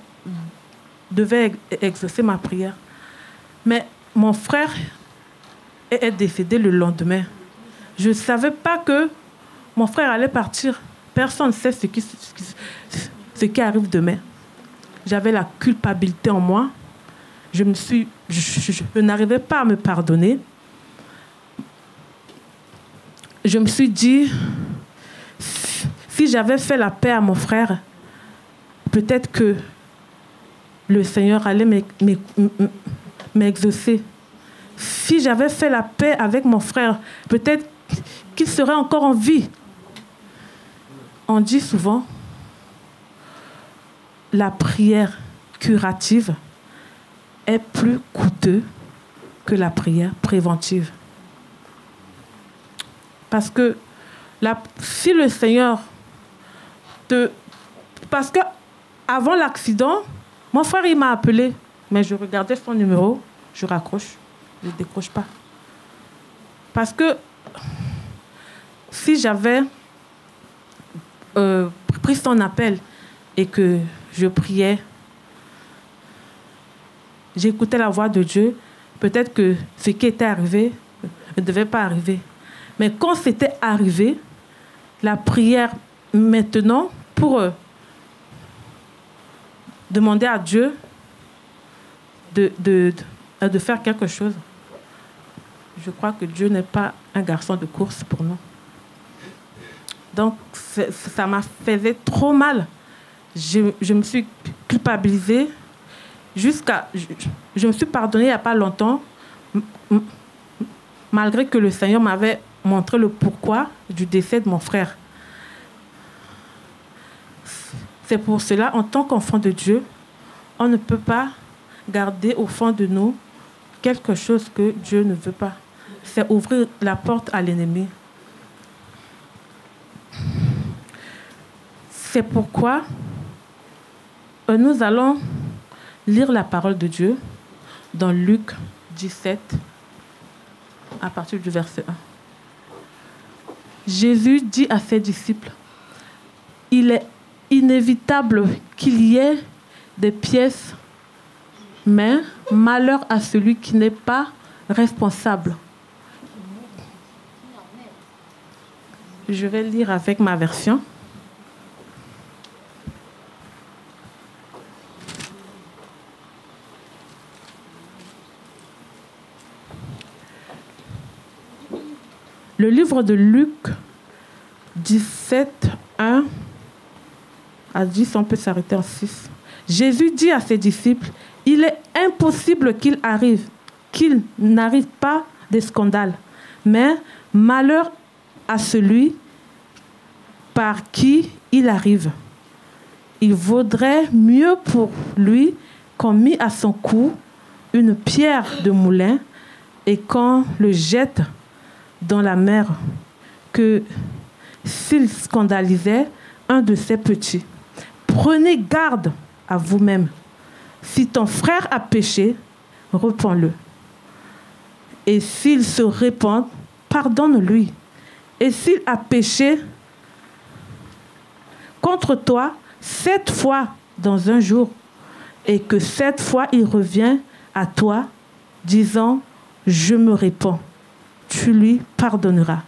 devait exaucer ma prière. Mais mon frère est décédé le lendemain. Je ne savais pas que mon frère allait partir. Personne ne sait ce qui arrive demain. J'avais la culpabilité en moi. Je n'arrivais pas à me pardonner. Je me suis dit, si j'avais fait la paix à mon frère, peut-être que le Seigneur allait m'exaucer. Si j'avais fait la paix avec mon frère, peut-être qu'il serait encore en vie. On dit souvent, la prière curative est plus coûteuse que la prière préventive. Parce que si le Seigneur parce que avant l'accident, mon frère il m'a appelé, mais je regardais son numéro, je raccroche, je ne décroche pas. Parce que si j'avais pris son appel et que je priais, j'écoutais la voix de Dieu, peut-être que ce qui était arrivé ne devait pas arriver. Mais quand c'était arrivé, la prière maintenant pour demander à Dieu de faire quelque chose, je crois que Dieu n'est pas un garçon de course pour nous. Donc, ça m'a fait trop mal. Je me suis culpabilisée je me suis pardonnée il n'y a pas longtemps, malgré que le Seigneur m'avait montré le pourquoi du décès de mon frère. C'est pour cela, en tant qu'enfant de Dieu, on ne peut pas garder au fond de nous quelque chose que Dieu ne veut pas. C'est ouvrir la porte à l'ennemi. C'est pourquoi nous allons lire la parole de Dieu dans Luc 17, à partir du verset 1. Jésus dit à ses disciples, « Il est inévitable qu'il y ait des pièces, mais malheur à celui qui n'est pas responsable. Je vais lire avec ma version. Le livre de Luc 17, 1 à 10, on peut s'arrêter en 6. Jésus dit à ses disciples, « Il est impossible qu'il n'arrive pas des scandales, mais malheur à celui par qui il arrive. Il vaudrait mieux pour lui qu'on mît à son cou une pierre de moulin et qu'on le jette dans la mer que s'il scandalisait un de ses petits. Prenez garde à vous-même. Si ton frère a péché, repends-le. Et s'il se repent, pardonne-lui. Et s'il a péché contre toi 7 fois dans un jour, et que 7 fois il revient à toi, disant « Je me répands », tu lui pardonneras.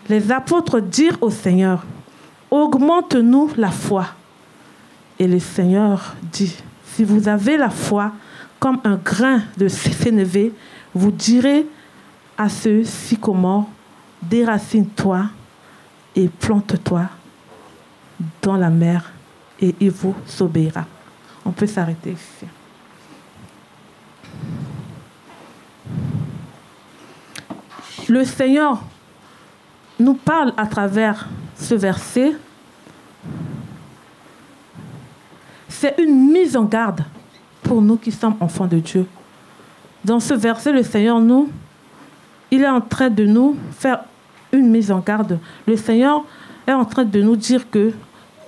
Les apôtres dirent au Seigneur, « Augmente-nous la foi. » Et le Seigneur dit, « Si vous avez la foi comme un grain de sénévé, vous direz à ce sycomore, déracine-toi et plante-toi dans la mer, et il vous obéira. » On peut s'arrêter ici. Le Seigneur nous parle à travers ce verset. C'est une mise en garde pour nous qui sommes enfants de Dieu. Dans ce verset, le Seigneur il est en train de nous faire une mise en garde. Le Seigneur est en train de nous dire que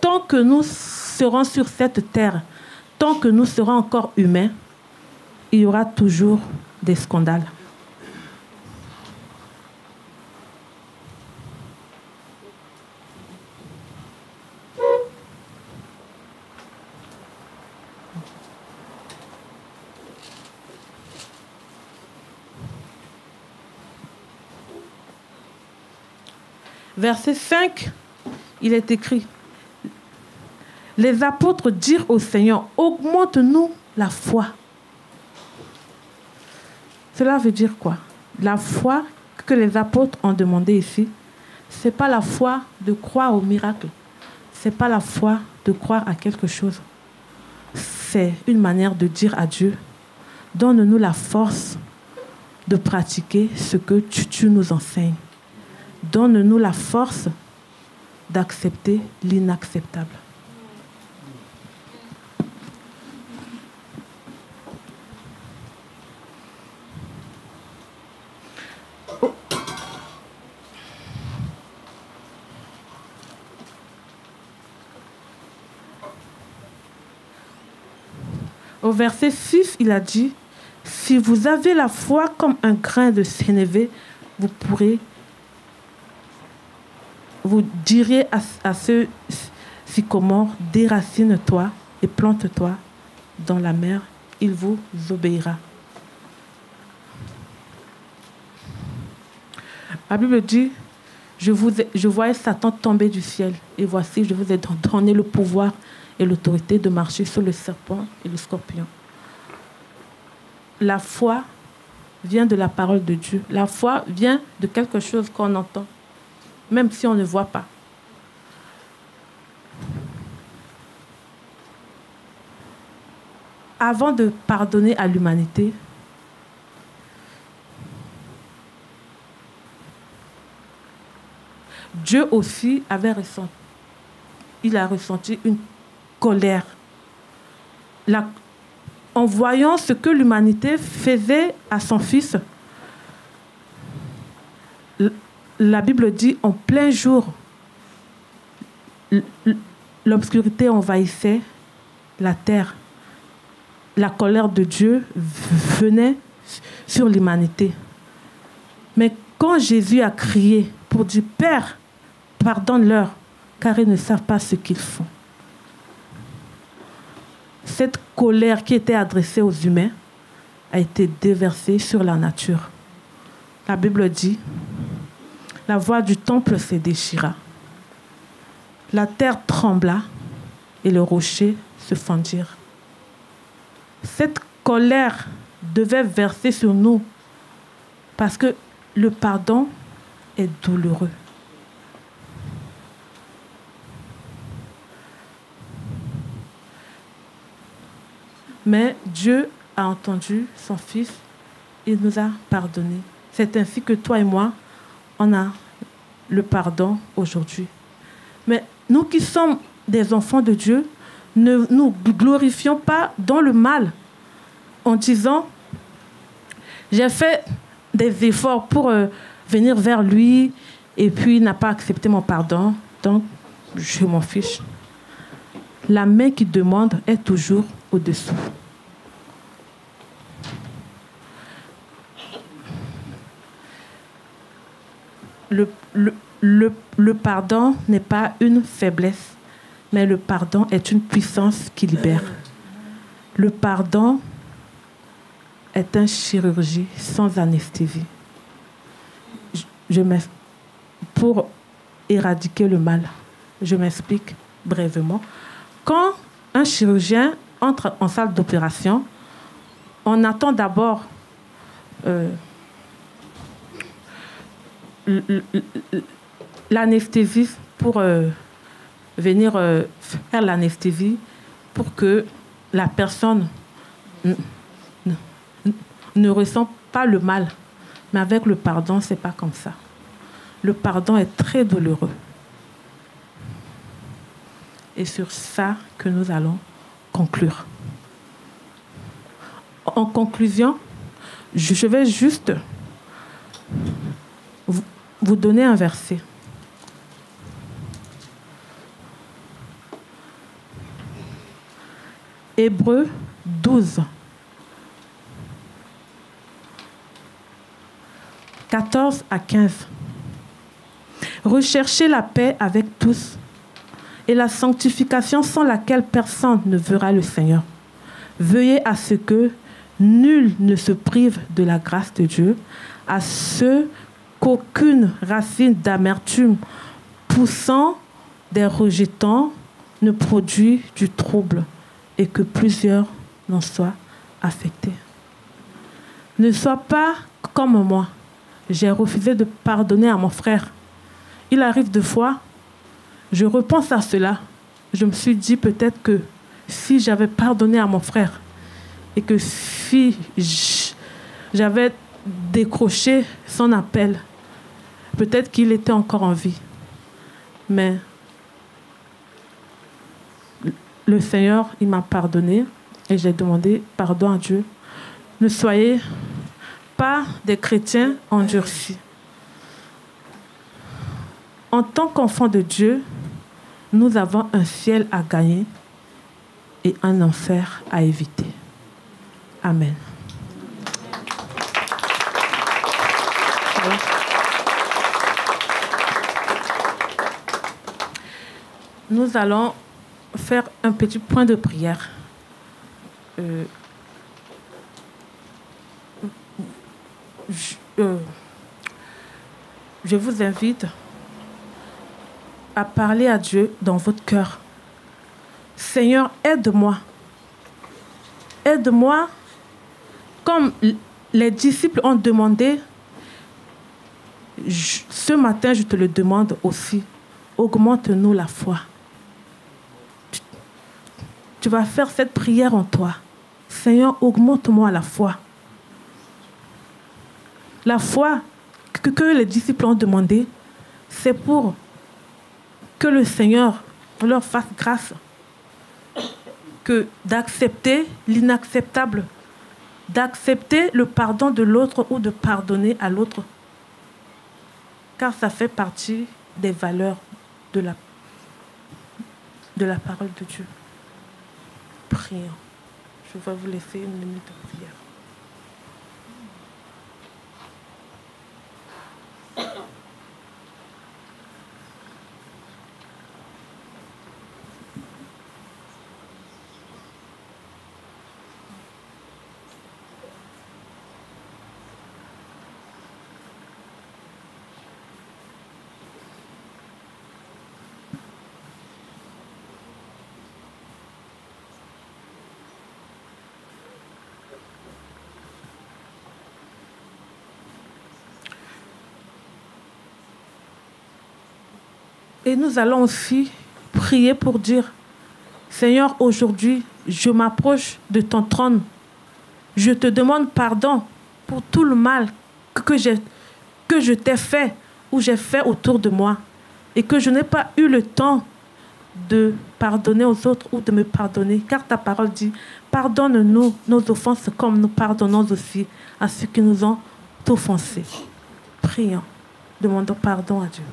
tant que nous serons sur cette terre, tant que nous serons encore humains, il y aura toujours des scandales. Verset 5, il est écrit, « Les apôtres dirent au Seigneur, augmente-nous la foi. » Cela veut dire quoi? La foi que les apôtres ont demandé ici, ce n'est pas la foi de croire au miracle. Ce n'est pas la foi de croire à quelque chose. C'est une manière de dire à Dieu, donne-nous la force de pratiquer ce que tu nous enseignes. Donne-nous la force d'accepter l'inacceptable. Au verset 6, il a dit, « Si vous avez la foi comme un grain de sénévé, vous direz à ce sycomore, déracine-toi et plante-toi dans la mer, il vous obéira. » La Bible dit, je voyais Satan tomber du ciel, et voici, je vous ai donné le pouvoir et l'autorité de marcher sur le serpent et le scorpion. La foi vient de la parole de Dieu. La foi vient de quelque chose qu'on entend, même si on ne voit pas. Avant de pardonner à l'humanité, Dieu aussi il a ressenti une colère. En voyant ce que l'humanité faisait à son fils, la Bible dit, en plein jour, l'obscurité envahissait la terre. La colère de Dieu venait sur l'humanité. Mais quand Jésus a crié pour dire, « Père, pardonne-leur, car ils ne savent pas ce qu'ils font. » Cette colère qui était adressée aux humains a été déversée sur la nature. la Bible dit, la voix du temple se déchira. La terre trembla et le rocher se fendirent. Cette colère devait verser sur nous parce que le pardon est douloureux. Mais Dieu a entendu son Fils, il nous a pardonné. C'est ainsi que toi et moi, on a le pardon aujourd'hui. Mais nous qui sommes des enfants de Dieu, ne nous glorifions pas dans le mal en disant « J'ai fait des efforts pour venir vers lui et puis il n'a pas accepté mon pardon, donc je m'en fiche. » La main qui demande est toujours au-dessous. Le pardon n'est pas une faiblesse, mais le pardon est une puissance qui libère. Le pardon est une chirurgie sans anesthésie. Pour éradiquer le mal, je m'explique brièvement. Quand un chirurgien entre en salle d'opération, on attend d'abord l'anesthésiste pour venir faire l'anesthésie pour que la personne ne ressent pas le mal. Mais avec le pardon, ce n'est pas comme ça. Le pardon est très douloureux. Et sur ça que nous allons conclure. En conclusion, je vais juste vous donner un verset. Hébreux 12, 14 à 15. Recherchez la paix avec tous et la sanctification sans laquelle personne ne verra le Seigneur. Veuillez à ce que nul ne se prive de la grâce de Dieu, à ce qu'aucune racine d'amertume poussant des rejetants ne produit du trouble et que plusieurs n'en soient affectés. Ne sois pas comme moi. J'ai refusé de pardonner à mon frère. Il arrive deux fois, je repense à cela. Je me suis dit peut-être que si j'avais pardonné à mon frère et que si j'avais décroché son appel, peut-être qu'il était encore en vie. Mais le Seigneur, il m'a pardonné et j'ai demandé pardon à Dieu. Ne soyez pas des chrétiens endurcis. En tant qu'enfants de Dieu, nous avons un ciel à gagner et un enfer à éviter. Amen. Nous allons faire un petit point de prière. Je vous invite à parler à Dieu dans votre cœur. Seigneur, aide-moi. Aide-moi, comme les disciples ont demandé, ce matin je te le demande aussi. Augmente-nous la foi. Tu vas faire cette prière en toi. Seigneur, augmente-moi la foi. La foi que les disciples ont demandé, c'est pour que le Seigneur leur fasse grâce, que d'accepter l'inacceptable, d'accepter le pardon de l'autre ou de pardonner à l'autre, car ça fait partie des valeurs de la parole de Dieu. Prions. Je vais vous laisser une minute de prière. Et nous allons aussi prier pour dire, Seigneur, aujourd'hui, je m'approche de ton trône. Je te demande pardon pour tout le mal que je t'ai fait ou j'ai fait autour de moi et que je n'ai pas eu le temps de pardonner aux autres ou de me pardonner. Car ta parole dit, pardonne-nous nos offenses comme nous pardonnons aussi à ceux qui nous ont offensés. Prions, demandons pardon à Dieu.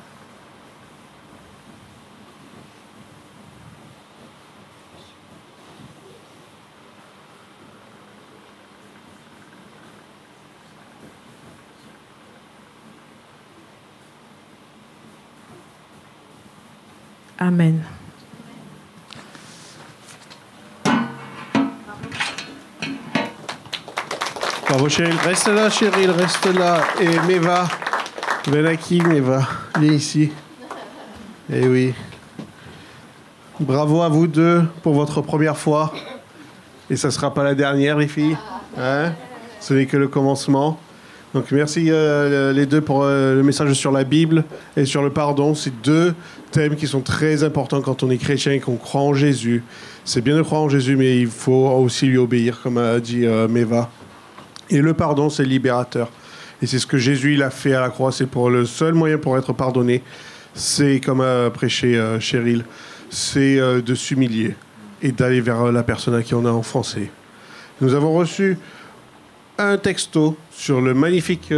Amen. Bravo Cheryl. Reste là Cheryl, reste là. Et Meva, Benaki, Meva, viens ici. Eh oui. Bravo à vous deux pour votre première fois. Et ça ne sera pas la dernière les filles. Hein? Ce n'est que le commencement. Donc merci les deux pour le message sur la Bible et sur le pardon. C'est deux thèmes qui sont très importants quand on est chrétien et qu'on croit en Jésus. C'est bien de croire en Jésus, mais il faut aussi lui obéir, comme a dit Meva. Et le pardon, c'est libérateur. Et c'est ce que Jésus il a fait à la croix. C'est pour le seul moyen pour être pardonné. C'est, comme a prêché Cheryl, c'est de s'humilier et d'aller vers la personne à qui on a offensé. Nous avons reçu un texto sur le magnifique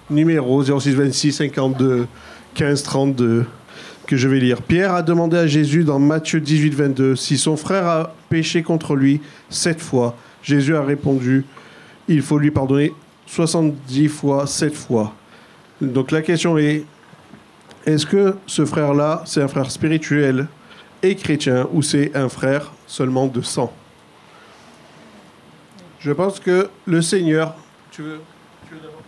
numéro 06 26 52 15 32 que je vais lire. Pierre a demandé à Jésus dans Matthieu 18 22 si son frère a péché contre lui 7 fois. Jésus a répondu, il faut lui pardonner 70 fois 7 fois. Donc la question est, est-ce que ce frère-là, c'est un frère spirituel et chrétien ou c'est un frère seulement de sang? Je pense que le Seigneur... Tu veux d'abord?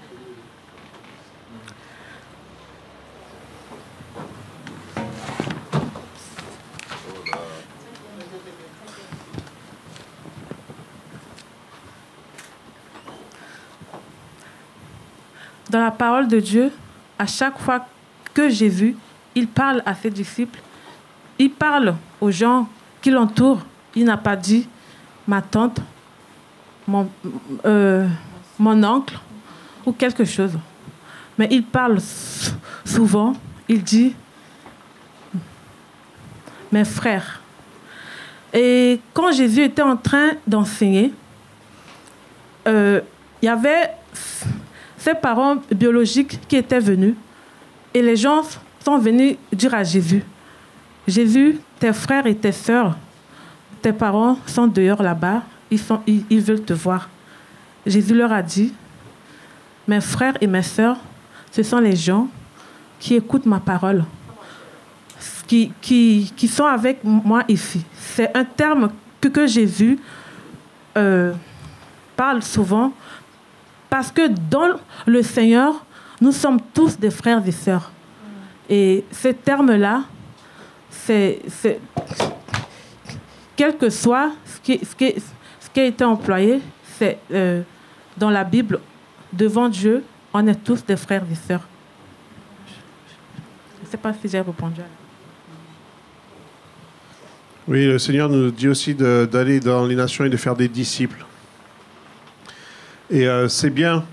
Dans la parole de Dieu, à chaque fois que Jésus, il parle à ses disciples, il parle aux gens qui l'entourent. Il n'a pas dit ma tante, mon oncle ou quelque chose. Mais il parle souvent, il dit mes frères. Et quand Jésus était en train d'enseigner, il y avait ses parents biologiques qui étaient venus et les gens sont venus dire à Jésus, Jésus, tes frères et tes sœurs, tes parents sont dehors là-bas, ils veulent te voir. Jésus leur a dit, mes frères et mes sœurs, ce sont les gens qui écoutent ma parole, qui sont avec moi ici. C'est un terme que Jésus parle souvent parce que dans le Seigneur, nous sommes tous des frères et sœurs. Et ce terme-là, c'est quel que soit ce qui a été employé, c'est dans la Bible, devant Dieu, on est tous des frères et sœurs. Je ne sais pas si j'ai répondu à la... Oui, le Seigneur nous dit aussi d'aller dans les nations et de faire des disciples. Et c'est bien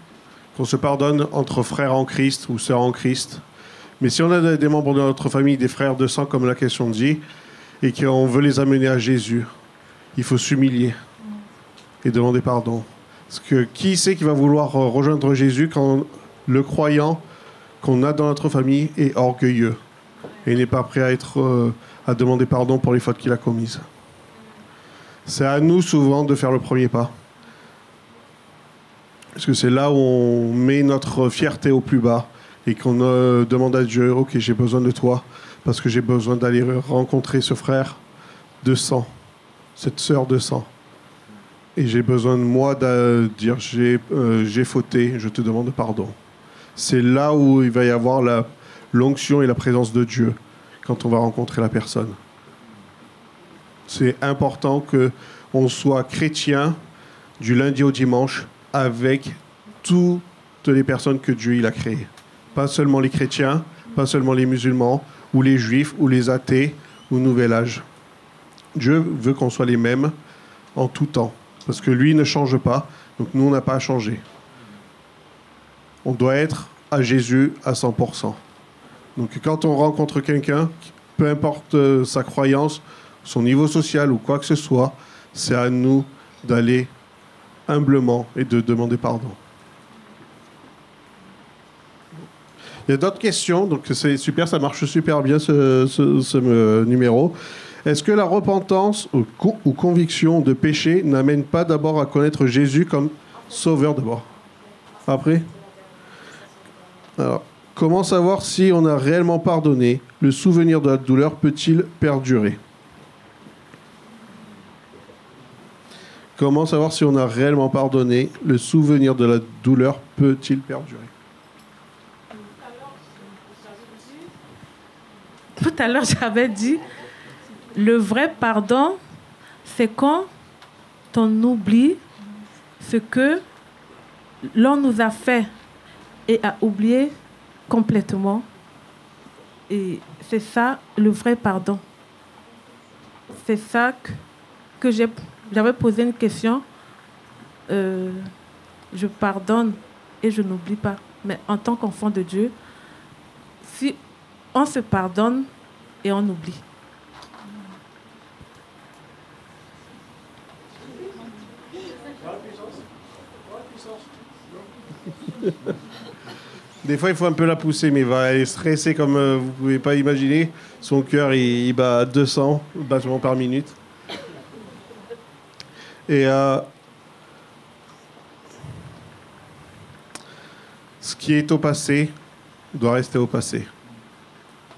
qu'on se pardonne entre frères en Christ ou sœurs en Christ. Mais si on a des membres de notre famille, des frères de sang, comme la question dit, et qu'on veut les amener à Jésus, il faut s'humilier et demander pardon. Parce que qui c'est qui va vouloir rejoindre Jésus quand le croyant qu'on a dans notre famille est orgueilleux et n'est pas prêt à demander pardon pour les fautes qu'il a commises? C'est à nous souvent de faire le premier pas. Parce que c'est là où on met notre fierté au plus bas et qu'on demande à Dieu, ok, j'ai besoin de toi, parce que j'ai besoin d'aller rencontrer ce frère de sang, cette sœur de sang. Et j'ai besoin de moi de dire, j'ai fauté, je te demande pardon. C'est là où il va y avoir l'onction et la présence de Dieu quand on va rencontrer la personne. C'est important qu'on soit chrétien du lundi au dimanche avec toutes les personnes que Dieu il a créées. Pas seulement les chrétiens, pas seulement les musulmans ou les juifs, ou les athées, ou nouvel âge. Dieu veut qu'on soit les mêmes en tout temps, parce que lui ne change pas, donc nous on n'a pas à changer. On doit être à Jésus à 100%. Donc quand on rencontre quelqu'un, peu importe sa croyance, son niveau social ou quoi que ce soit, c'est à nous d'aller humblement et de demander pardon. Il y a d'autres questions, donc c'est super, ça marche super bien ce numéro. Est-ce que la repentance ou conviction de péché n'amène pas d'abord à connaître Jésus comme sauveur d'abord? Après? Alors, comment savoir si on a réellement pardonné? Le souvenir de la douleur peut-il perdurer? Comment savoir si on a réellement pardonné? Le souvenir de la douleur peut-il perdurer? Tout à l'heure, j'avais dit, le vrai pardon, c'est quand on oublie ce que l'on nous a fait et a oublié complètement. Et c'est ça, le vrai pardon. C'est ça que j'avais posé une question. Je pardonne et je n'oublie pas. Mais en tant qu'enfant de Dieu, si on se pardonne et on oublie. Des fois, il faut un peu la pousser, mais il va être stressé comme vous ne pouvez pas imaginer. Son cœur, il bat à 200 battements par minute. Et ce qui est au passé doit rester au passé.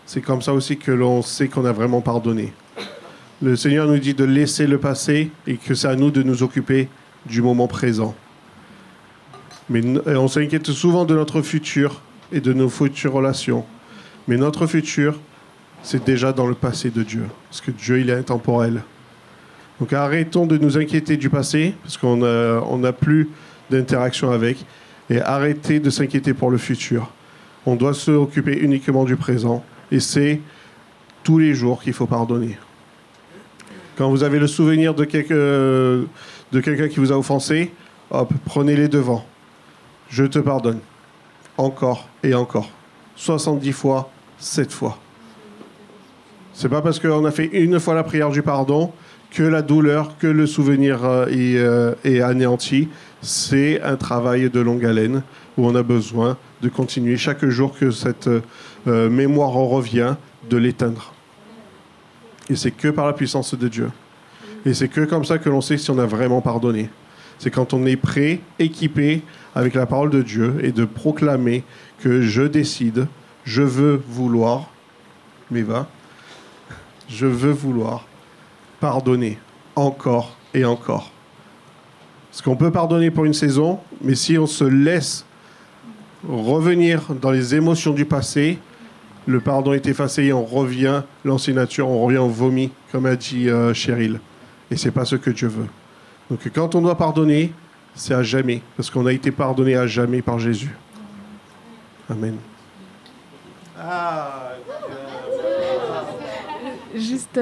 C'est comme ça aussi que l'on sait qu'on a vraiment pardonné. Le Seigneur nous dit de laisser le passé et que c'est à nous de nous occuper du moment présent. Mais on s'inquiète souvent de notre futur et de nos futures relations. Mais notre futur, c'est déjà dans le passé de Dieu. Parce que Dieu, il est intemporel. Donc arrêtons de nous inquiéter du passé, parce qu'on n'a plus d'interaction avec. Et arrêtez de s'inquiéter pour le futur. On doit s'occuper uniquement du présent. Et c'est tous les jours qu'il faut pardonner. Quand vous avez le souvenir de quelqu'un qui vous a offensé, hop, prenez les devants. Je te pardonne. Encore et encore. 70 fois, 7 fois. C'est pas parce qu'on a fait une fois la prière du pardon que la douleur, que le souvenir est anéanti. C'est un travail de longue haleine où on a besoin de continuer chaque jour que cette mémoire en revient, de l'éteindre. Et c'est que par la puissance de Dieu. Et c'est que comme ça que l'on sait si on a vraiment pardonné. C'est quand on est prêt, équipé avec la parole de Dieu et de proclamer que je décide, je veux vouloir, je veux vouloir pardonner encore et encore. Parce qu'on peut pardonner pour une saison, mais si on se laisse revenir dans les émotions du passé, le pardon est effacé et on revient, l'ancienne nature, on revient au vomi, comme a dit Cheryl. Et c'est pas ce que Dieu veut. Donc quand on doit pardonner, c'est à jamais, parce qu'on a été pardonné à jamais par Jésus. Amen. Juste,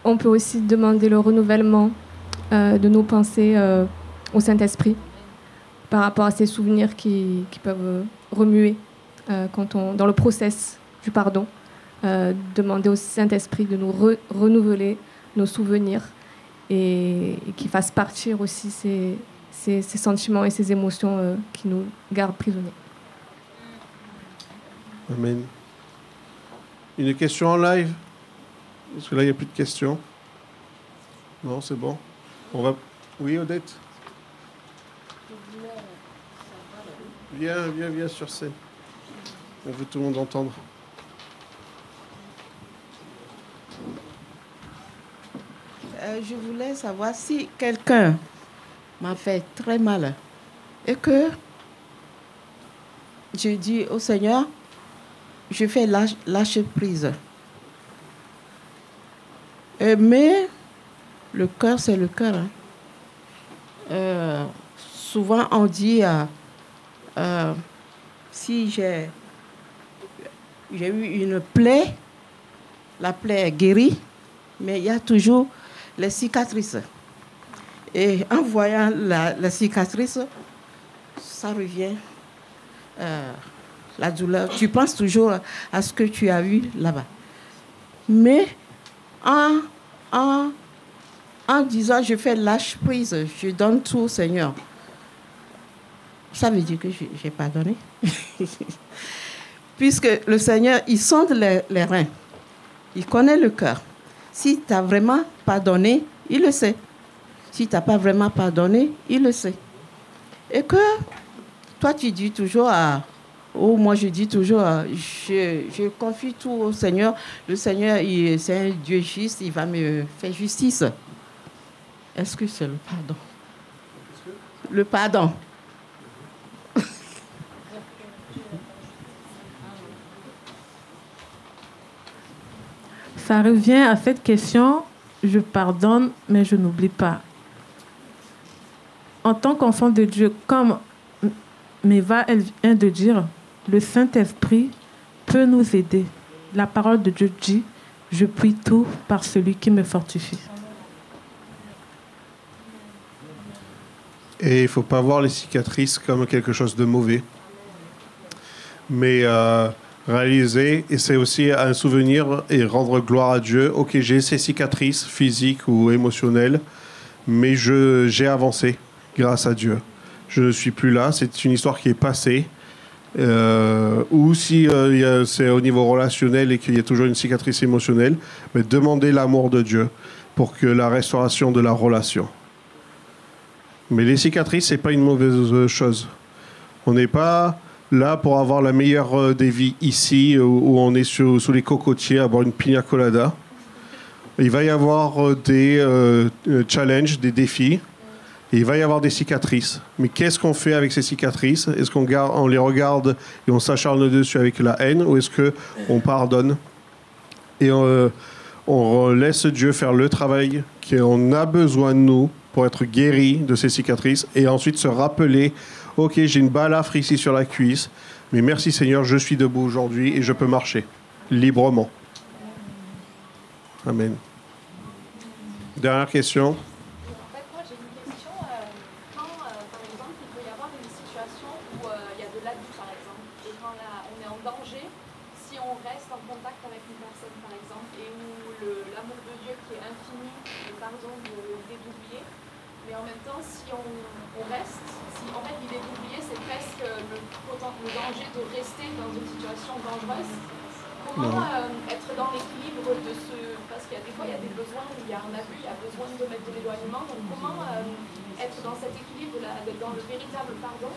on peut aussi demander le renouvellement de nos pensées au Saint-Esprit par rapport à ces souvenirs qui peuvent remuer dans le process du pardon. Demander au Saint-Esprit de nous renouveler nos souvenirs et qui fasse partir aussi ces sentiments et ces émotions qui nous gardent prisonniers. Amen. Une question en live? Parce que là, il n'y a plus de questions. Non, c'est bon. On va... Oui, Odette? Viens sur scène. On veut tout le monde entendre. Je voulais savoir si quelqu'un m'a fait très mal et que je dis au Seigneur, je fais lâcher prise. Mais le cœur, c'est le cœur. Hein. Souvent, on dit, si j'ai j'ai eu une plaie. La plaie est guérie, mais il y a toujours les cicatrices. Et en voyant la cicatrice, ça revient, la douleur. Tu penses toujours à ce que tu as eu là-bas. Mais en disant, je fais lâche prise, je donne tout au Seigneur, ça veut dire que je n'ai pas donné. Puisque le Seigneur, il sonde les reins. Il connaît le cœur. Si tu n'as vraiment pas donné, il le sait. Si tu n'as pas vraiment pardonné, il le sait. Et que toi, tu dis toujours moi, je dis toujours, je confie tout au Seigneur. Le Seigneur, c'est un Dieu juste, il va me faire justice. Est-ce que c'est le pardon? Le pardon. Ça revient à cette question, je pardonne, mais je n'oublie pas. En tant qu'enfant de Dieu, comme Meva elle vient de dire, le Saint-Esprit peut nous aider. La parole de Dieu dit, je puis tout par celui qui me fortifie. Et il ne faut pas voir les cicatrices comme quelque chose de mauvais. Mais réaliser, et c'est aussi un souvenir et rendre gloire à Dieu. Ok, j'ai ces cicatrices physiques ou émotionnelles, mais j'ai avancé grâce à Dieu. Je ne suis plus là, c'est une histoire qui est passée. Ou si c'est au niveau relationnel et qu'il y a toujours une cicatrice émotionnelle, mais demandez l'amour de Dieu pour que la restauration de la relation. Mais les cicatrices, c'est pas une mauvaise chose. On n'est pas là pour avoir la meilleure des vies ici, où on est sous les cocotiers à boire une pina colada. Il va y avoir des challenges, des défis. Et il va y avoir des cicatrices. Mais qu'est-ce qu'on fait avec ces cicatrices? Est-ce qu'on les regarde et on s'acharne dessus avec la haine, ou est-ce qu'on pardonne et on laisse Dieu faire le travail qu'on a besoin de nous pour être guéri de ces cicatrices, et ensuite se rappeler, ok, j'ai une balafre ici sur la cuisse, mais merci Seigneur, je suis debout aujourd'hui et je peux marcher librement. Amen. Dernière question. Comment être dans l'équilibre de ce... Parce qu'il y a des fois, il y a des besoins, il y a un abus, il y a besoin de mettre de l'éloignement. Donc comment être dans cet équilibre-là, d'être dans le véritable pardon,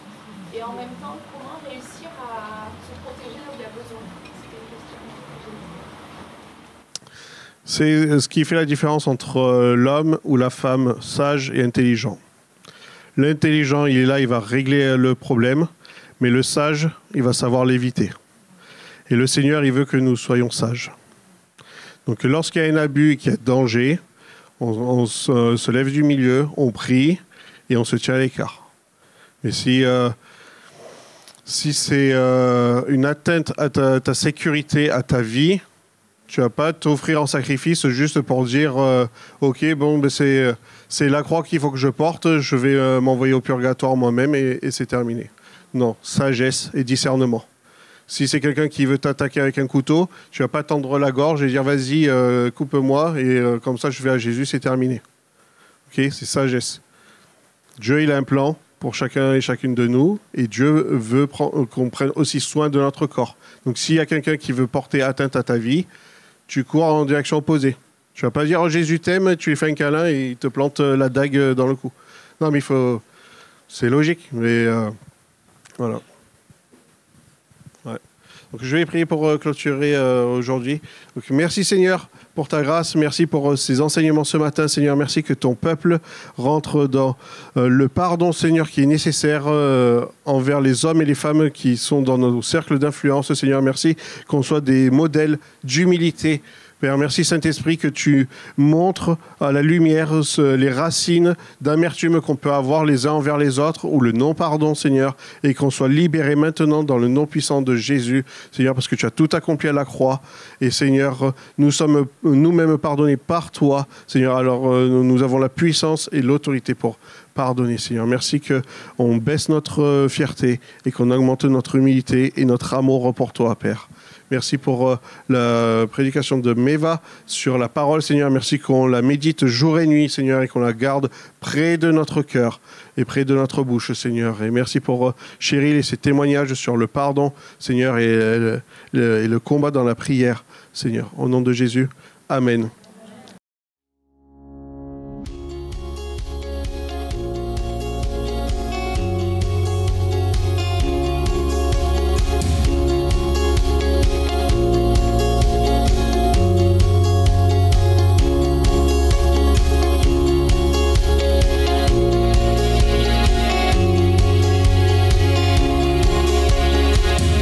et en même temps, comment réussir à se protéger là où il y a besoin? C'est ce qui fait la différence entre l'homme ou la femme sage et intelligent. L'intelligent, il est là, il va régler le problème, mais le sage, il va savoir l'éviter. Et le Seigneur, il veut que nous soyons sages. Donc lorsqu'il y a un abus et qu'il y a danger, on se lève du milieu, on prie et on se tient à l'écart. Mais si c'est une atteinte à ta sécurité, à ta vie, tu ne vas pas t'offrir en sacrifice juste pour dire ok, bon, ben c'est la croix qu'il faut que je porte, je vais m'envoyer au purgatoire moi-même et c'est terminé. Non, sagesse et discernement. Si c'est quelqu'un qui veut t'attaquer avec un couteau, tu ne vas pas tendre la gorge et dire vas-y, coupe-moi, et comme ça je vais à Jésus, c'est terminé. Ok, c'est sagesse. Dieu, il a un plan pour chacun et chacune de nous, et Dieu veut qu'on prenne aussi soin de notre corps. Donc s'il y a quelqu'un qui veut porter atteinte à ta vie, tu cours en direction opposée. Tu ne vas pas dire oh, Jésus t'aime, tu lui fais un câlin et il te plante la dague dans le cou. Non, mais il faut. C'est logique, mais voilà. Ouais. Donc je vais prier pour clôturer aujourd'hui. Donc, merci Seigneur pour ta grâce, merci pour ces enseignements ce matin, Seigneur. Merci que ton peuple rentre dans le pardon, Seigneur, qui est nécessaire envers les hommes et les femmes qui sont dans nos cercles d'influence, Seigneur. Merci qu'on soit des modèles d'humilité Père, merci Saint-Esprit que tu montres à la lumière les racines d'amertume qu'on peut avoir les uns envers les autres ou le non-pardon, Seigneur, et qu'on soit libéré maintenant dans le nom puissant de Jésus, Seigneur, parce que tu as tout accompli à la croix. Et Seigneur, nous sommes nous-mêmes pardonnés par toi, Seigneur. Alors nous avons la puissance et l'autorité pour pardonner, Seigneur. Merci qu'on baisse notre fierté et qu'on augmente notre humilité et notre amour pour toi, Père. Merci pour la prédication de Meva sur la parole, Seigneur. Merci qu'on la médite jour et nuit, Seigneur, et qu'on la garde près de notre cœur et près de notre bouche, Seigneur. Et merci pour Cheryl et ses témoignages sur le pardon, Seigneur, et le combat dans la prière, Seigneur. Au nom de Jésus, Amen.